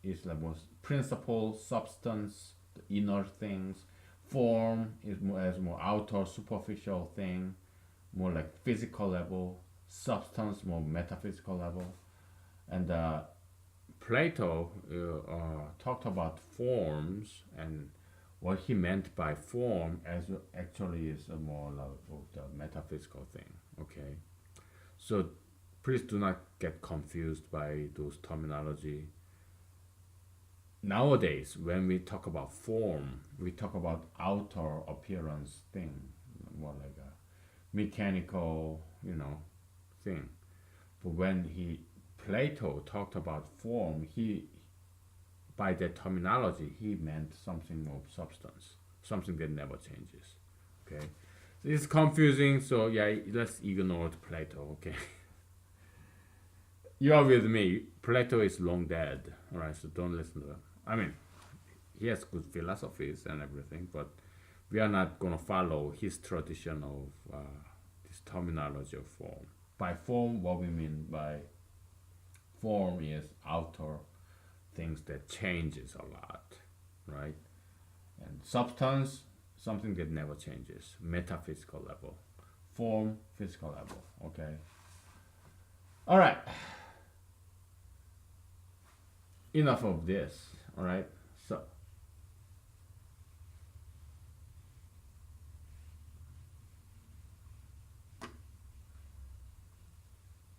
is the most principle, substance, the inner things. Form is more as more outer, superficial thing, more like physical level. Substance, more metaphysical level. And Plato talked about forms, and what he meant by form as actually is a more like of the metaphysical thing. Okay, so please do not get confused by those terminology. Nowadays, when we talk about form, we talk about outer appearance thing, more like a mechanical, thing. But when he Plato talked about form, he by that terminology he meant something more substance, something that never changes. Okay, so it's confusing. So yeah, let's ignore Plato. Okay, you are with me. Plato is long dead. All right, so don't listen to him. I mean, he has good philosophies and everything, but we are not gonna follow his tradition of this terminology of form. By form, what we mean by form is outer things that changes a lot, right? And substance, something that never changes, metaphysical level. Form, physical level. Okay. All right. Enough of this. All right. So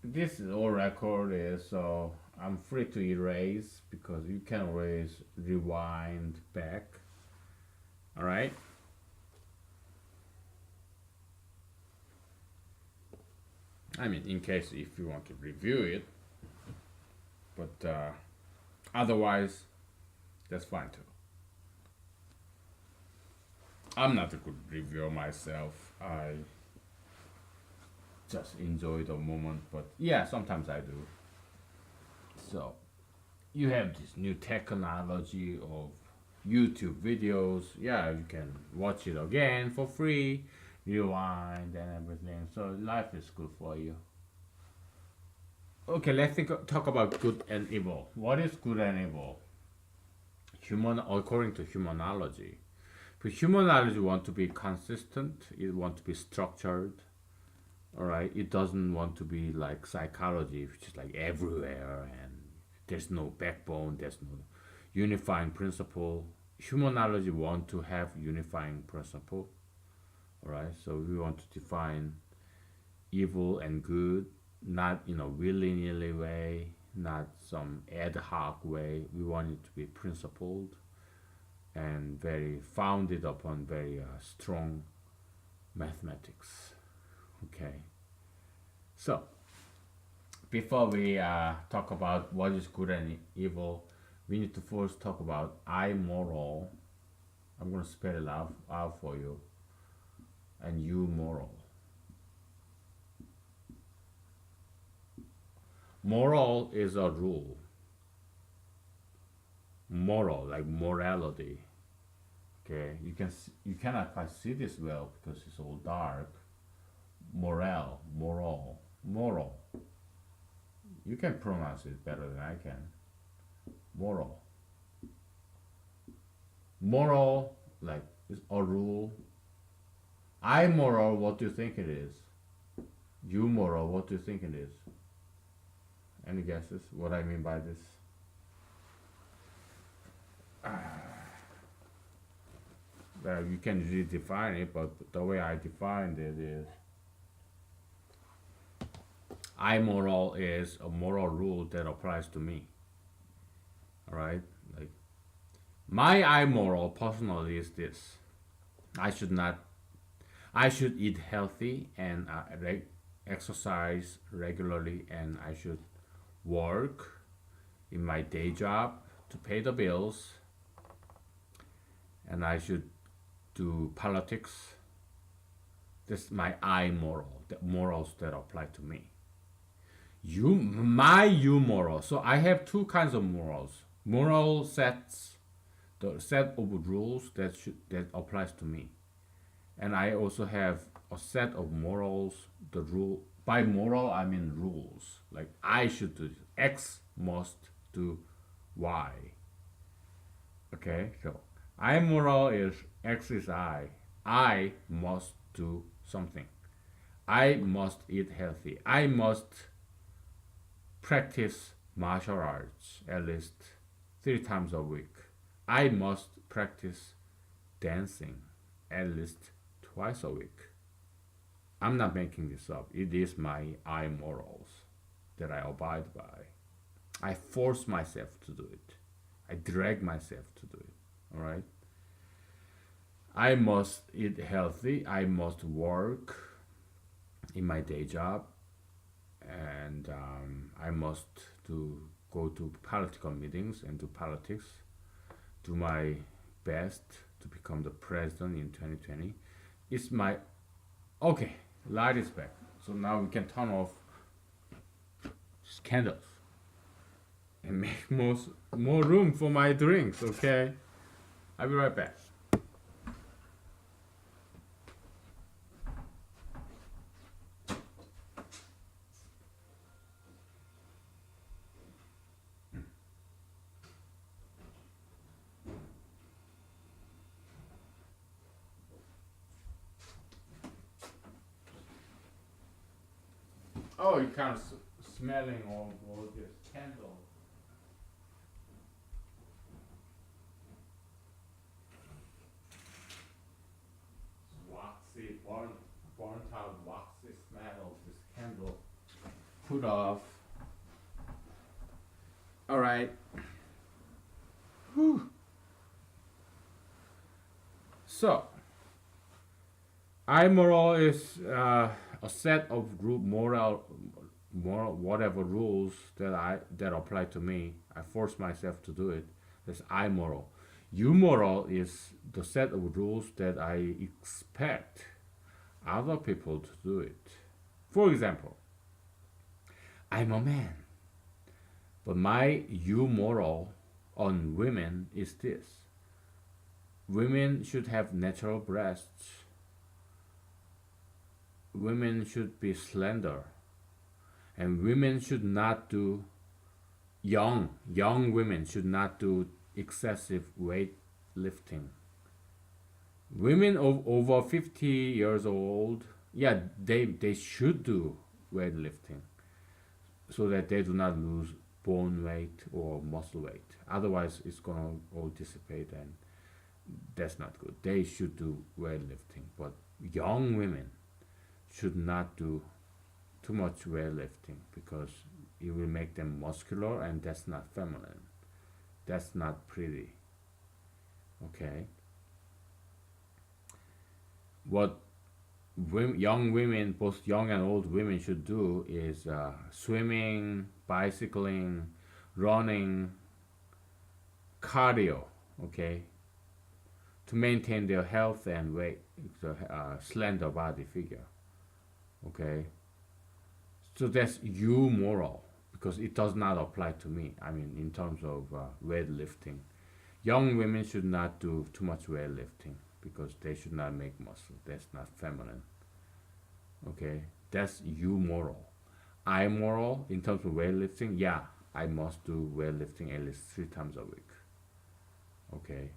this is all record is, so I'm free to erase because you can always rewind back. All right. I mean, in case if you want to review it, but otherwise, that's fine too. I'm not a good reviewer myself. I just enjoy the moment, but yeah, sometimes I do. So you have this new technology of YouTube videos. Yeah, you can watch it again for free, rewind and everything. So life is good for you. Okay, talk about good and evil. What is good and evil? Human, according to humanology. But humanology want to be consistent. It want to be structured. All right. It doesn't want to be like psychology, which is like everywhere and there's no backbone. There's no unifying principle. Humanology want to have unifying principle. All right. So we want to define evil and good, not willy nilly way, not some ad hoc way. We want it to be principled and very founded upon very strong mathematics. Okay, so before we talk about what is good and evil, we need to first talk about I moral. I'm going to spell it out for you, and you moral. Moral is a rule. Moral, like morality. Okay, you cannot quite see this well because it's all dark. Moral. You can pronounce it better than I can. Moral. Moral, like is a rule. I moral, what do you think it is? You moral, what do you think it is? Any guesses what I mean by this? Well, you can redefine it, but the way I defined it is I moral is a moral rule that applies to me. All right, like my I moral personally is this: I should not, I should eat healthy and exercise regularly, and I should work in my day job to pay the bills, and I should do politics. This is my I moral, the morals that apply to me. You moral. So I have two kinds of morals. Moral sets, the set of rules that applies to me, and I also have a set of morals. The rule by moral I mean rules. Like I should do X must do Y. Okay, so I moral is X is I. I must do something. I must eat healthy. I must practice martial arts at least 3 times a week. I must practice dancing at least twice a week. I'm not making this up. It is my I morals that I abide by. I force myself to do it. I drag myself to do it. All right. I must eat healthy. I must work in my day job, and I must go to political meetings and do politics. Do my best to become the president in 2020. It's my okay. Light is back, so now we can turn off candles and make more room for my drinks. Okay, I'll be right back. Oh, you kind of smelling all this candle. Waxy, burnt out waxy smell of this candle. Put off. All right. Whew. So, moral is a set of moral whatever rules that apply to me. I force myself to do it. That's I moral. You moral is the set of rules that I expect other people to do it. For example, I'm a man, but my you moral on women is this: women should have natural breasts. Women should be slender, and women should not do young women should not do excessive weight lifting. Women over 50 years old, yeah, they should do weightlifting so that they do not lose bone weight or muscle weight. Otherwise, it's gonna all dissipate, and that's not good. They should do weightlifting, but young women should not do too much weightlifting because it will make them muscular, and that's not feminine. That's not pretty. Okay. What young women, both young and old women, should do is swimming, bicycling, running, cardio. Okay, to maintain their health and weight, the slender body figure. Okay, so that's you moral because it does not apply to me. I mean, in terms of weightlifting, young women should not do too much weightlifting because they should not make muscle. That's not feminine. Okay, that's you moral. I moral in terms of weightlifting. Yeah, I must do weightlifting at least 3 times a week. Okay,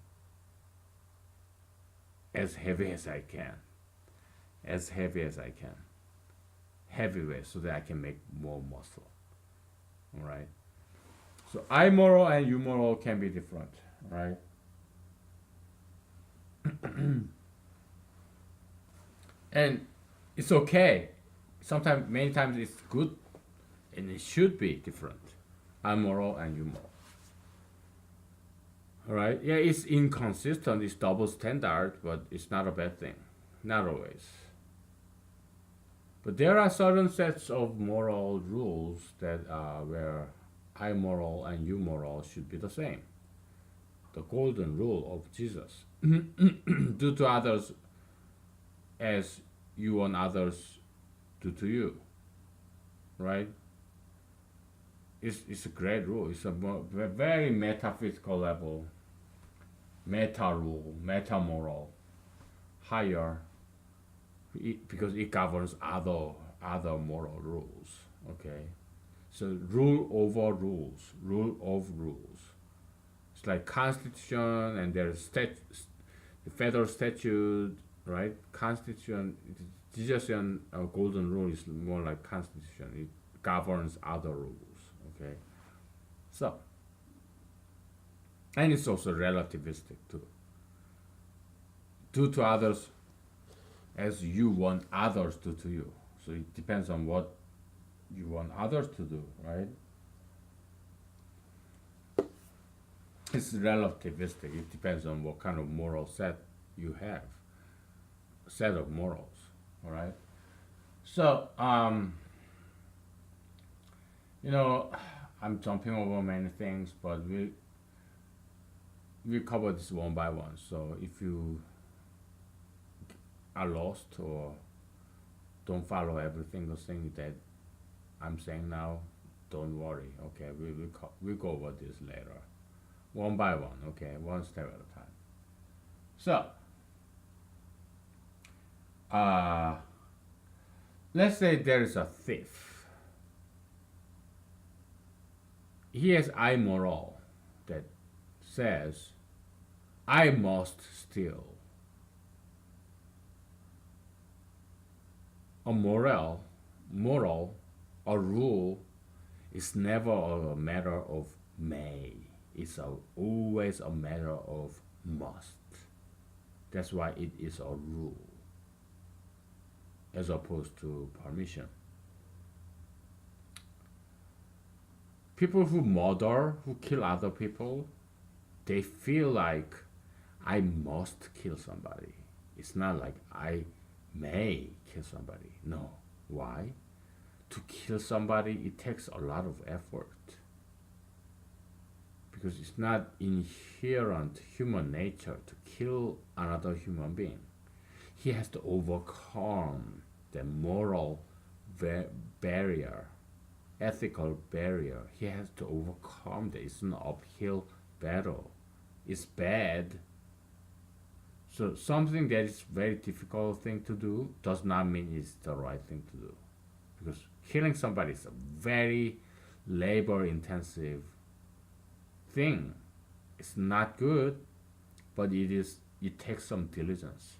as heavy as I can, as heavy as I can, heavyweight, so that I can make more muscle. All right. So I moral and you moral can be different, right? And it's okay. Sometimes, many times, it's good, and it should be different. I'm moral and you moral. All right. Yeah, it's inconsistent. It's double standard, but it's not a bad thing. Not always. But there are certain sets of moral rules that where I moral and you moral should be the same. The golden rule of Jesus. do to others as you want others do to you, right? It's a great rule. It's a very metaphysical level, meta rule, meta moral, higher, because it governs other moral rules. Okay, so rule over rules, rule of rules. It's like constitution, and there's the federal statute, right? Constitution, decision, golden rule is more like constitution. It governs other rules. Okay, so and it's also relativistic too. Do to others as you want others to do to you. So it depends on what you want others to do, right? It's relativistic. It depends on what kind of moral set you have, set of morals, all right? So, you know, I'm jumping over many things, but we cover this one by one. So if you are lost or don't follow every single thing that I'm saying now, don't worry. Okay, we'll go over this later, one by one. Okay, one step at a time. So, uh, let's say there is a thief. He has amoral that says, I must steal. A moral, a rule is never a matter of may. It's always a matter of must. That's why it is a rule as opposed to permission. People who murder, who kill other people, they feel like I must kill somebody. It's not like I may kill somebody. No. Why? To kill somebody, it takes a lot of effort. Because it's not inherent human nature to kill another human being. He has to overcome the moral barrier, ethical barrier. He has to overcome that. It's an uphill battle. It's bad. So something that is very difficult thing to do does not mean it's the right thing to do. Because killing somebody is a very labor intensive thing. It's not good, but it takes some diligence.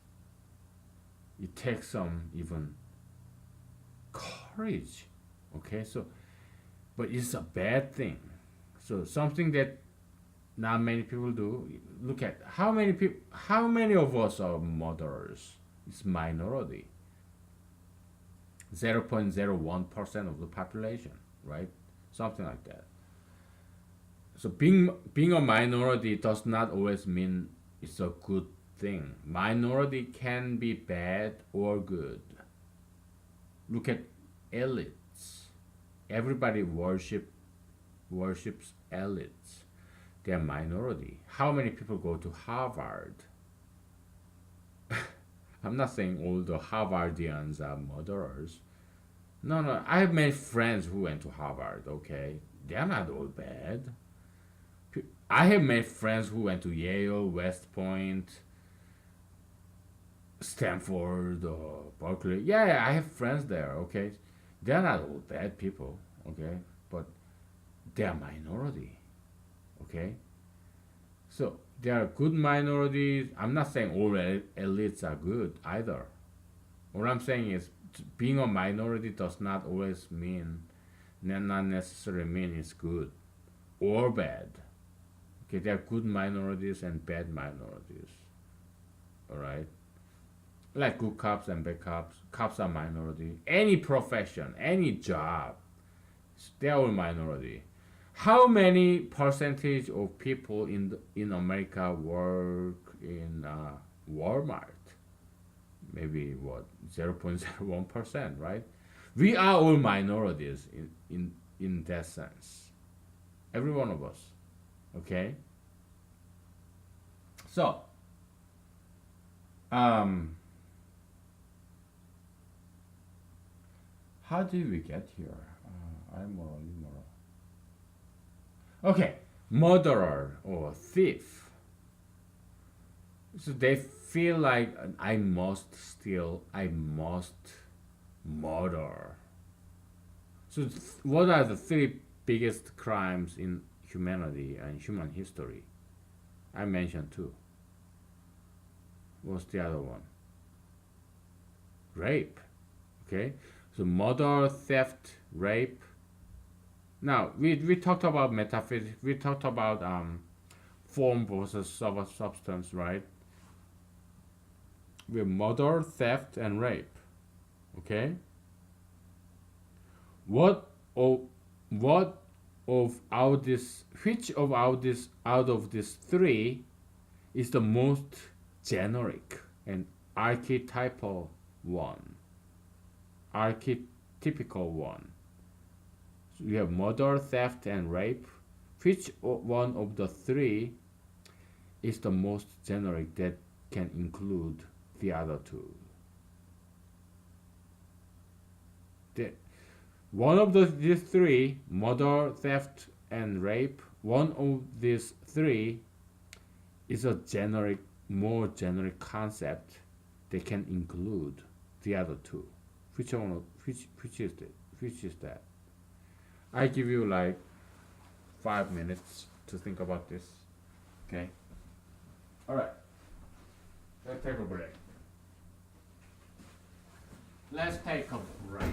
It takes some even courage. Okay, so but it's a bad thing. So something that not many people do. Look at how many of us are murderers. It's minority. 0.01% of the population, right? Something like that. So being a minority does not always mean it's a good thing. Minority can be bad or good. Look at elites. Everybody worships elites. They are minority. How many people go to Harvard? I'm not saying all the Harvardians are murderers. No, no. I have many friends who went to Harvard. Okay, they are not all bad. I have many friends who went to Yale, West Point, Stanford, or Berkeley. Yeah, I have friends there. Okay, they are not all bad people. Okay, but they are minority. Okay, so there are good minorities. I'm not saying all elites are good either. What I'm saying is being a minority does not always mean, not necessarily mean it's good or bad. Okay, there are good minorities and bad minorities. All right, like good cops and bad cops. Cops are minority. Any profession, any job, they are all minority. How many percentage of people in America work in Walmart? Maybe what 0.01%, right? We are all minorities in that sense. Every one of us. Okay. So Um, how did we get here? Immoral, immoral. Okay, murderer or thief. So they feel like I must steal, I must murder. So what are the three biggest crimes in humanity and human history? I mentioned two. What's the other one? Rape. Okay, so murder, theft, rape. Now we talked about metaphysics. We talked about form versus substance, right? We have murder, theft, and rape. Okay, what of what of out this which of out of these three is the most generic and archetypal one? Archetypical one. So we have murder, theft, and rape. Which one of the three is the most generic that can include the other two? The, one of these three, murder, theft, and rape, one of these three is a generic, more generic concept that can include the other two. Which one? Which is it? Which is that? I give you like 5 minutes to think about this. Okay. All right. Let's take a break. Let's take a break.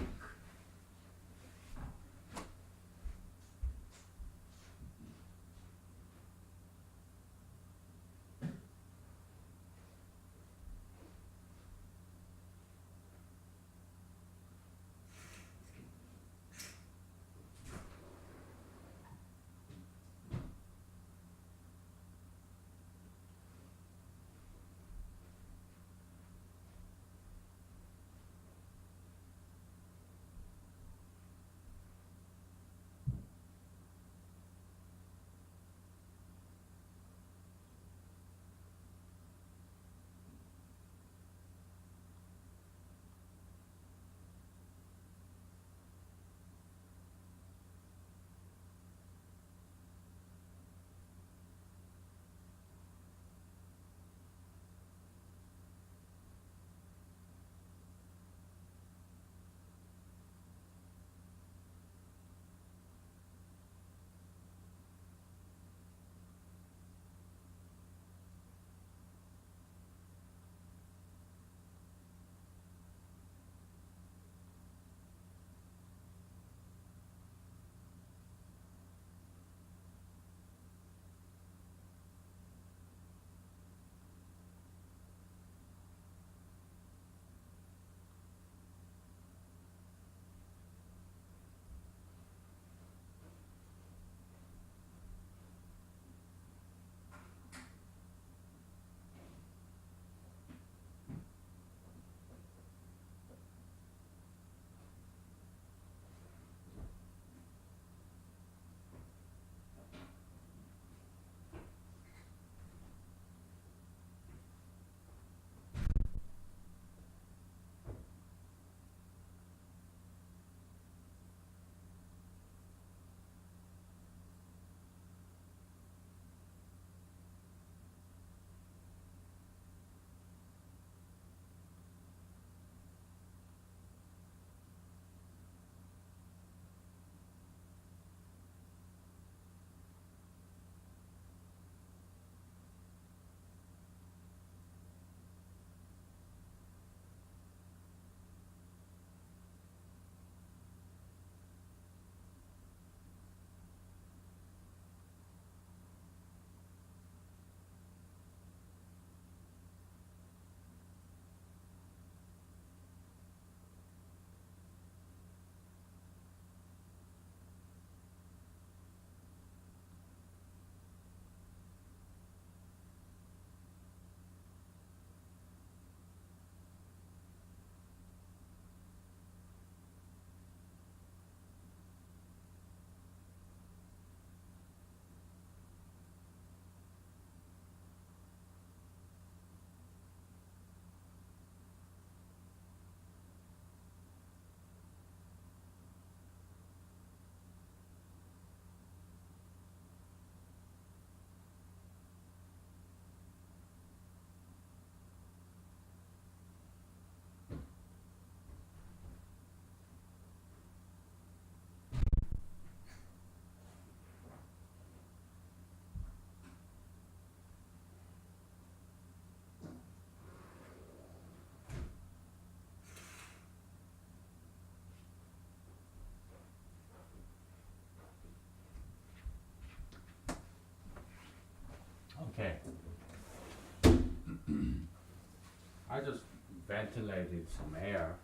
I just ventilated some air.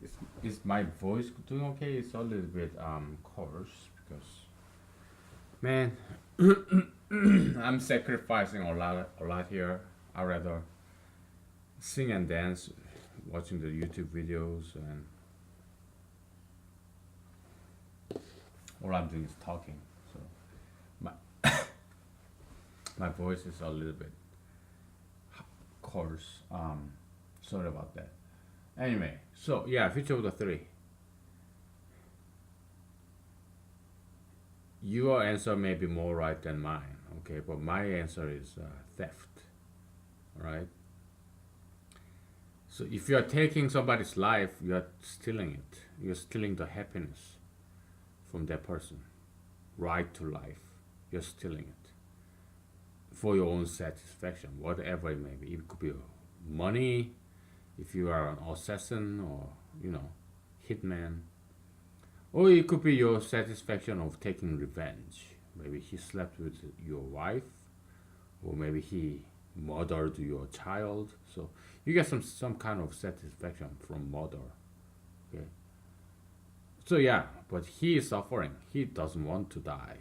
Is is my voice doing okay? It's a little bit coarse because man, I'm sacrificing a lot here. I rather sing and dance, watching the YouTube videos, and all I'm doing is talking. So my my voice is a little bit coarse. Sorry about that. Anyway, so yeah, feature of the three. Your answer may be more right than mine, okay, but my answer is theft, right? So if you are taking somebody's life, you are stealing it. You're stealing the happiness from that person, right to life. You're stealing it for your own satisfaction, whatever it may be. It could be money, if you are an assassin or hitman, or it could be your satisfaction of taking revenge. Maybe he slept with your wife, or maybe he murdered your child. So you get some kind of satisfaction from murder. Okay. So yeah, but he is suffering. He doesn't want to die.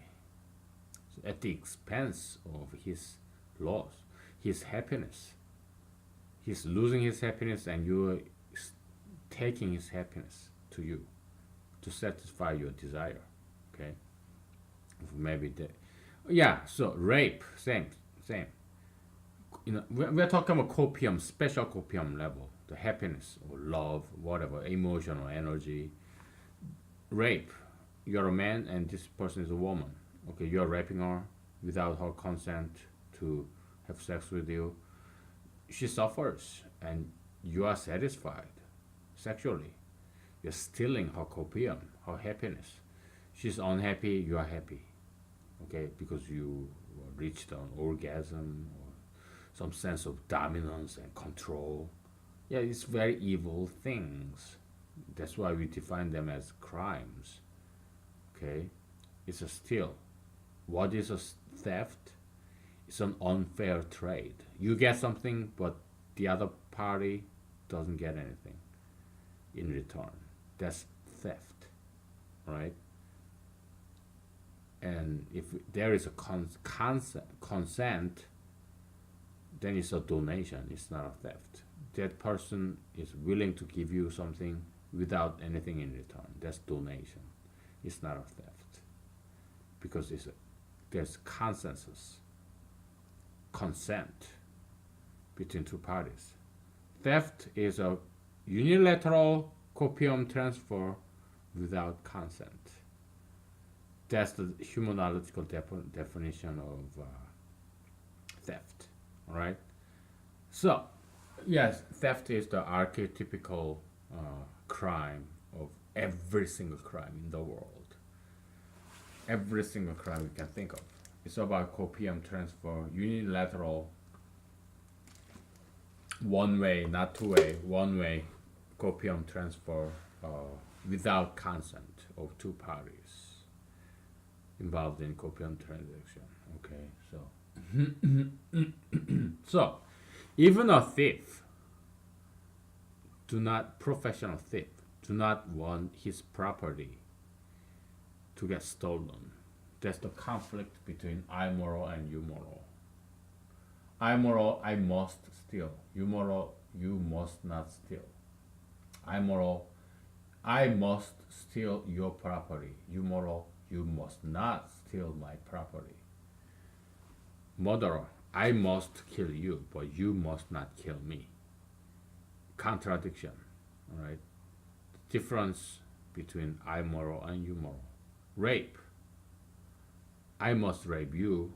So at the expense of his loss, his happiness. He's losing his happiness, and you're taking his happiness to you to satisfy your desire. Okay. Maybe the yeah. So rape, same. We're talking about copium, special copium level, the happiness or love, whatever, emotional energy. Rape, you're a man and this person is a woman. Okay, you're raping her without her consent to have sex with you. She suffers and you are satisfied sexually. You're stealing her copium, her happiness. She's unhappy, you are happy. Okay, because you reached an orgasm or some sense of dominance and control. Yeah, it's very evil things. That's why we define them as crimes. Okay, it's a steal. What is a theft? It's an unfair trade. You get something, but the other party doesn't get anything in return. That's theft, right? And if there is a consent, then it's a donation. It's not a theft. That person is willing to give you something without anything in return. That's donation. It's not a theft because there's consensus, consent between two parties. Theft is a unilateral copium transfer without consent. That's the humanological definition of theft. All right. So, yes, theft is the archetypical crime of every single crime in the world. Every single crime you can think of. It's about copium transfer, unilateral, one way, not two way, one way copium transfer without consent of two parties involved in copium transaction. Okay, so even a thief, professional thief, do not want his property to get stolen. That's the conflict between I moral and you moral. I moral, I must steal. You moral, you must not steal. I moral, I must steal your property. You moral, you must not steal my property. Murderer, I must kill you, but you must not kill me. Contradiction, all right? Difference between I moral and you moral. Rape, I must rape you,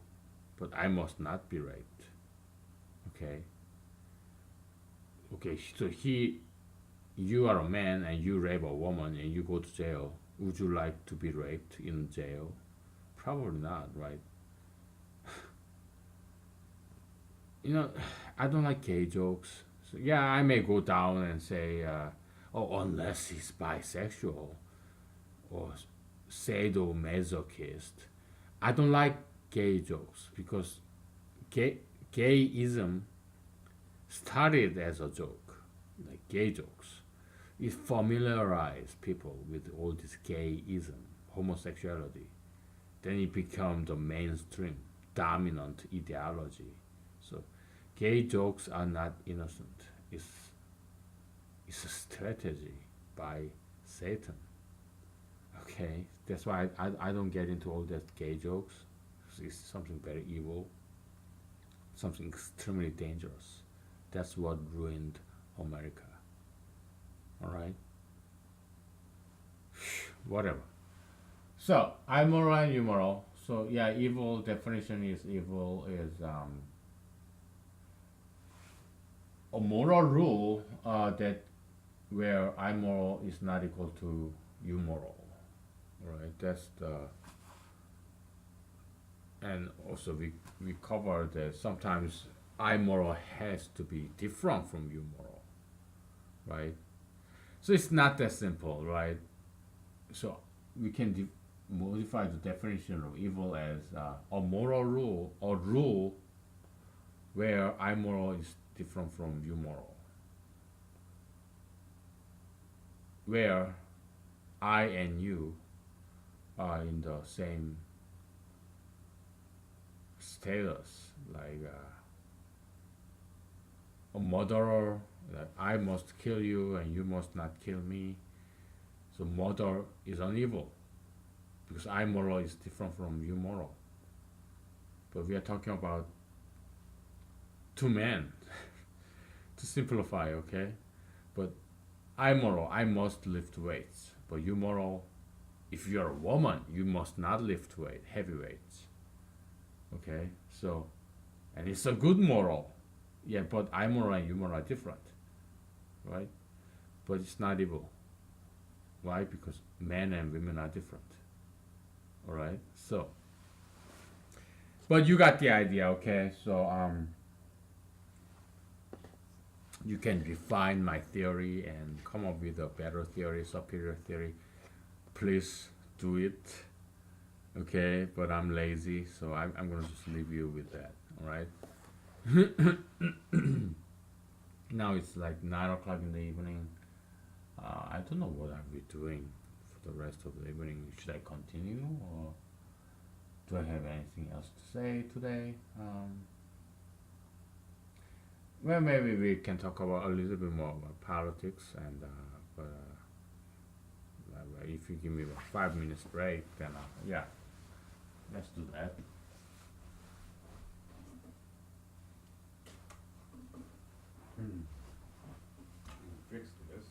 but I must not be raped. Okay. Okay, so you are a man and you rape a woman and you go to jail. Would you like to be raped in jail? Probably not, right? I don't like gay jokes. So, yeah, I may go down and say, oh, unless he's bisexual or sadomasochist. I don't like gay jokes because gayism started as a joke, like gay jokes. It familiarized people with all this gayism, homosexuality. Then it became the mainstream, dominant ideology. So, gay jokes are not innocent. It's, it's a strategy by Satan. Okay, that's why I don't get into all that gay jokes. It's something very evil, something extremely dangerous. That's what ruined America. All right, whatever. So I'm moral and you moral. So yeah, evil definition is evil is a moral rule that where I moral is not equal to you moral. Right. That's the and also we cover that sometimes I moral has to be different from you moral. Right. So it's not that simple. Right. So we can modify the definition of evil as a moral rule or rule where I moral is different from you moral, where I and you are in the same status, like a murderer, that I must kill you and you must not kill me. So murder is an evil because I moral is different from you moral. But we are talking about two men to simplify, okay? But I moral, I must lift weights. But you moral, if you're a woman, you must not lift weight, heavy weights. Okay? So, and it's a good moral. Yeah, but I moral and you moral are different, right? But it's not evil. Why? Because men and women are different. All right? So, but you got the idea, okay? So, you can refine my theory and come up with a better theory, superior theory. Please do it, okay? But I'm lazy, so I'm gonna just leave you with that, all right? Now it's like 9 o'clock in the evening. I don't know what I'll be doing for the rest of the evening. Should I continue or do I have anything else to say today? Well, maybe we can talk about a little bit more about politics, and but if you give me a 5 minutes break, then yeah, let's do that. Hmm. Fix this.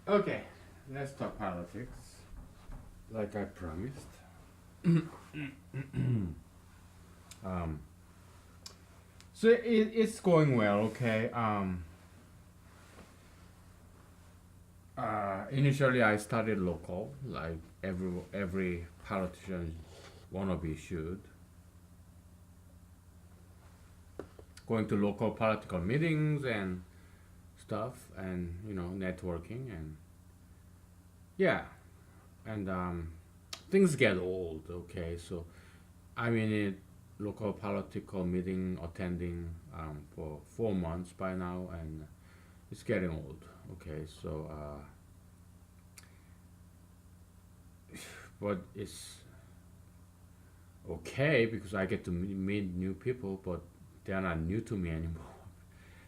Okay, let's talk politics, like I promised. Um, so it's going well. Okay. Initially, I studied local, like every politician wannabe should. Going to local political meetings and stuff, and networking, and yeah, and things get old. Okay, so I'm in a local political meeting attending for 4 months by now, and it's getting old. Okay, so but it's okay because I get to meet new people, but they're not new to me anymore.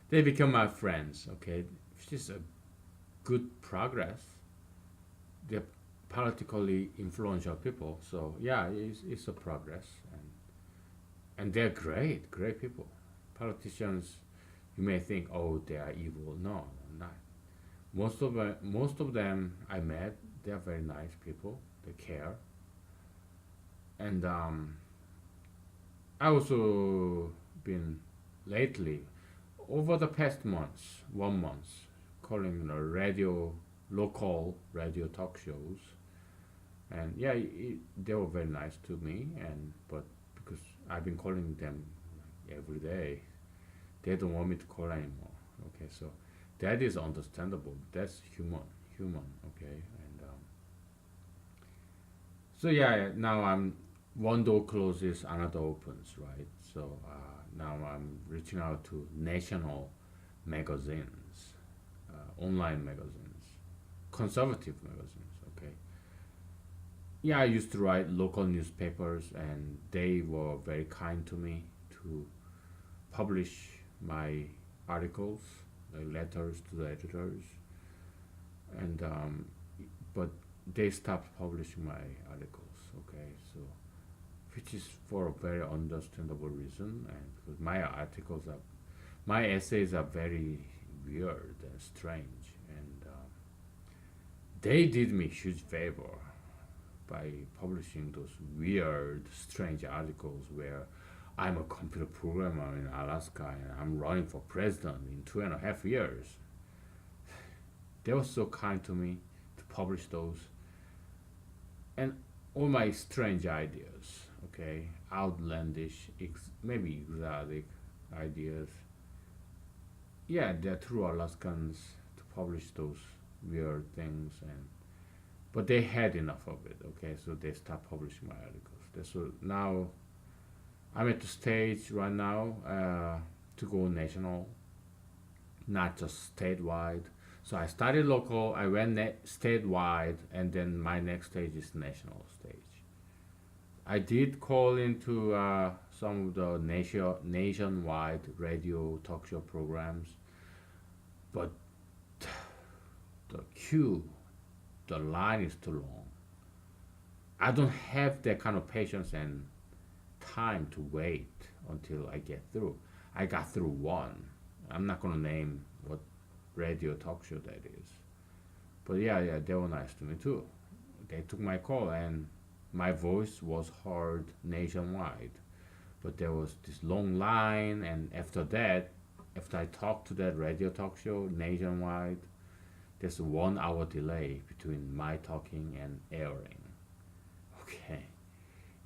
They become my friends. Okay, which is a good progress. They're politically influential people, so yeah, it's a progress, and they're great people. Politicians, you may think, oh, they are evil. No, not. Most of them I met, they're very nice people. They care, and I also been lately over the past months, 1 month, calling local radio talk shows, and yeah, they were very nice to me, and but because I've been calling them like every day, they don't want me to call anymore. Okay, so that is understandable. That's human. Okay, and so yeah, now I'm one door closes, another opens, right? So now I'm reaching out to national magazines, online magazines, conservative magazines. Okay, yeah, I used to write local newspapers, and they were very kind to me to publish my articles, like letters to the editors, and but they stopped publishing my articles. Okay, so which is for a very understandable reason, and because my essays are very weird and strange, and they did me huge favor by publishing those weird, strange articles where I'm a computer programmer in Alaska and I'm running for president in 2.5 years. They were so kind to me to publish those, and all my strange ideas, okay, outlandish, maybe exotic ideas. Yeah, they're true Alaskans to publish those weird things, and but they had enough of it. Okay, so they stopped publishing my articles. So now I'm at the stage right now to go national, not just statewide. So I started local, I went statewide, and then my next stage is national stage. I did call into some of the nationwide radio talk show programs, but the queue, the line is too long. I don't have that kind of patience and time to wait until I get through. I got through one. I'm not gonna name what radio talk show that is, but yeah, they were nice to me too. They took my call, and my voice was heard nationwide. But there was this long line, and after that, after I talked to that radio talk show nationwide, there's a 1 hour delay between my talking and airing. Okay.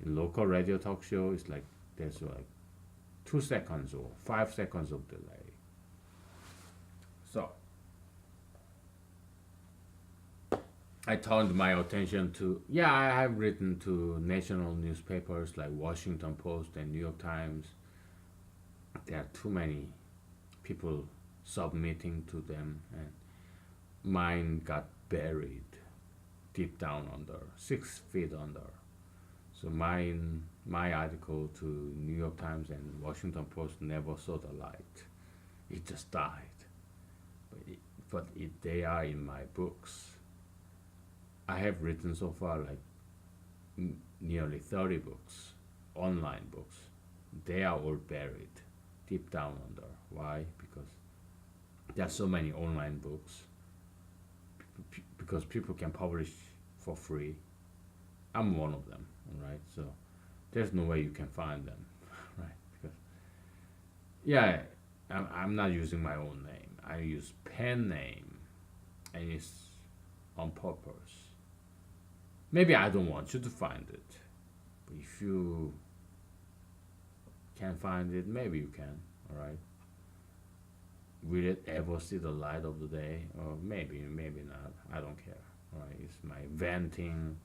In local radio talk show, it's like there's like 2 seconds or 5 seconds of delay. So I turned my attention to, yeah, I have written to national newspapers like Washington Post and New York Times. There are too many people submitting to them, and mine got buried deep down under, 6 feet under. So my article to New York Times and Washington Post never saw the light. It just died. They are in my books. I have written so far like nearly 30 books, online books. They are all buried deep down under. Why? Because there are so many online books. because people can publish for free. I'm one of them, right? So there's no way you can find them, right? Because yeah, I'm not using my own name. I use pen name, and it's on purpose. Maybe I don't want you to find it, but if you can find it, maybe you can. All right. Will it ever see the light of the day? Or maybe not. I don't care. All right. It's my venting.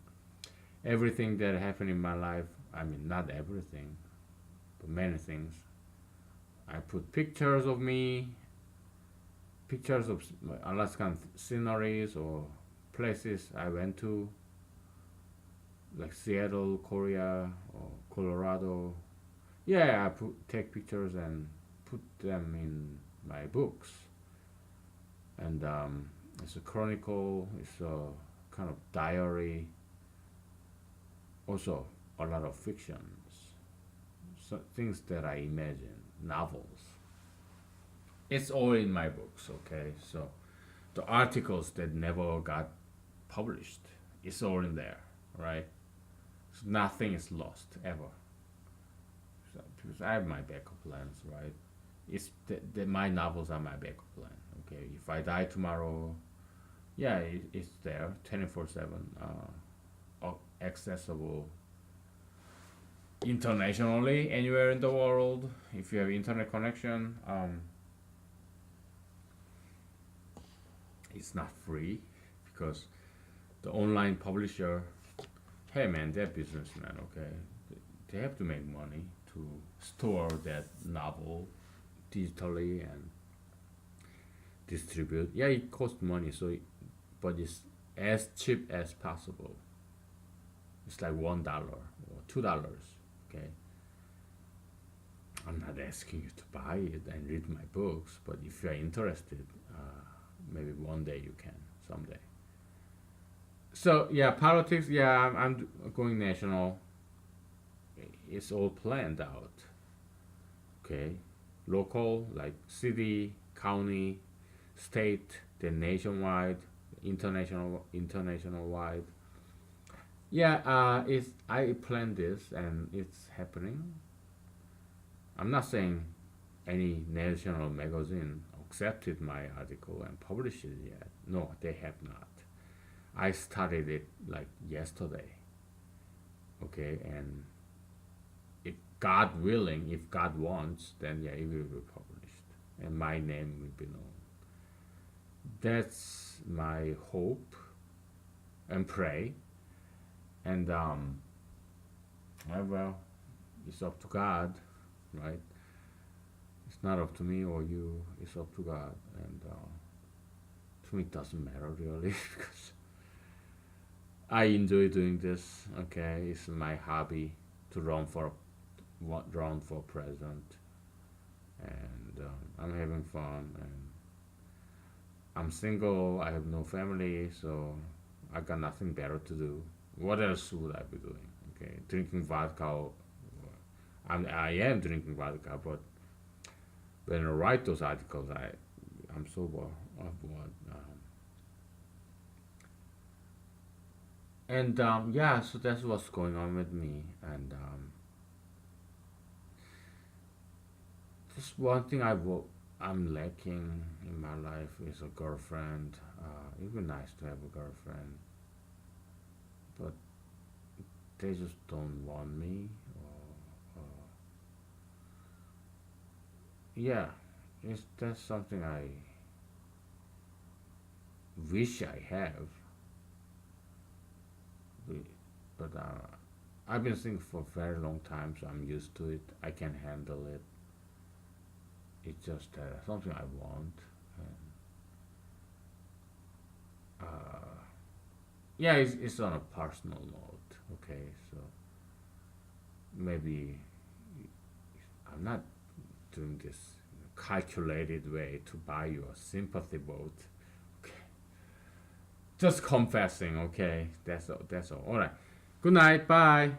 Everything that happened in my life. I mean, not everything, but many things. I put pictures of me, pictures of Alaskan sceneries or places I went to, like Seattle, Korea, or Colorado. Yeah, take pictures and put them in my books. And it's a chronicle, it's a kind of diary, also a lot of fictions, so things that I imagine, novels. It's all in my books, okay? So the articles that never got published, it's all in there, right? So nothing is lost ever. So, because I have my backup plans, right? It's my novels are my backup plan. Okay, if I die tomorrow, yeah, it's there, 24/7, accessible internationally anywhere in the world. If you have internet connection, it's not free because the online publisher, hey man, they're businessmen, okay? They have to make money to store that novel digitally and distribute. Yeah, it costs money, but it's as cheap as possible. It's like $1 or $2. Okay, I'm not asking you to buy it and read my books, but if you're interested, maybe one day you can, someday. So yeah, politics. Yeah, I'm going national. It's all planned out. Okay, local like city, county, state, then nationwide, international wide. Yeah, it's I planned this and it's happening. I'm not saying any national magazine accepted my article and published it yet. No, they have not. I started it like yesterday. Okay, and if God willing, if God wants, then yeah, it will be published and my name will be known. That's my hope and pray. And well, it's up to God, right? It's not up to me or you. It's up to God, and to me, it doesn't matter really because I enjoy doing this. Okay, it's my hobby to run for president, and I'm having fun. And I'm single. I have no family, so I got nothing better to do. What else would I be doing? Okay, drinking vodka. I am drinking vodka, but when I write those articles, I'm sober. And yeah, so that's what's going on with me. And just one thing I'm lacking in my life is a girlfriend. It'd be nice to have a girlfriend, but they just don't want me. Or yeah, that's something I wish I have, but I've been single for a very long time, so I'm used to it. I can handle it. It's just something I want. And, yeah, it's on a personal note. Okay, so maybe I'm not doing this calculated way to buy your sympathy vote. Okay, just confessing. Okay, that's all. That's all. All right. Good night. Bye.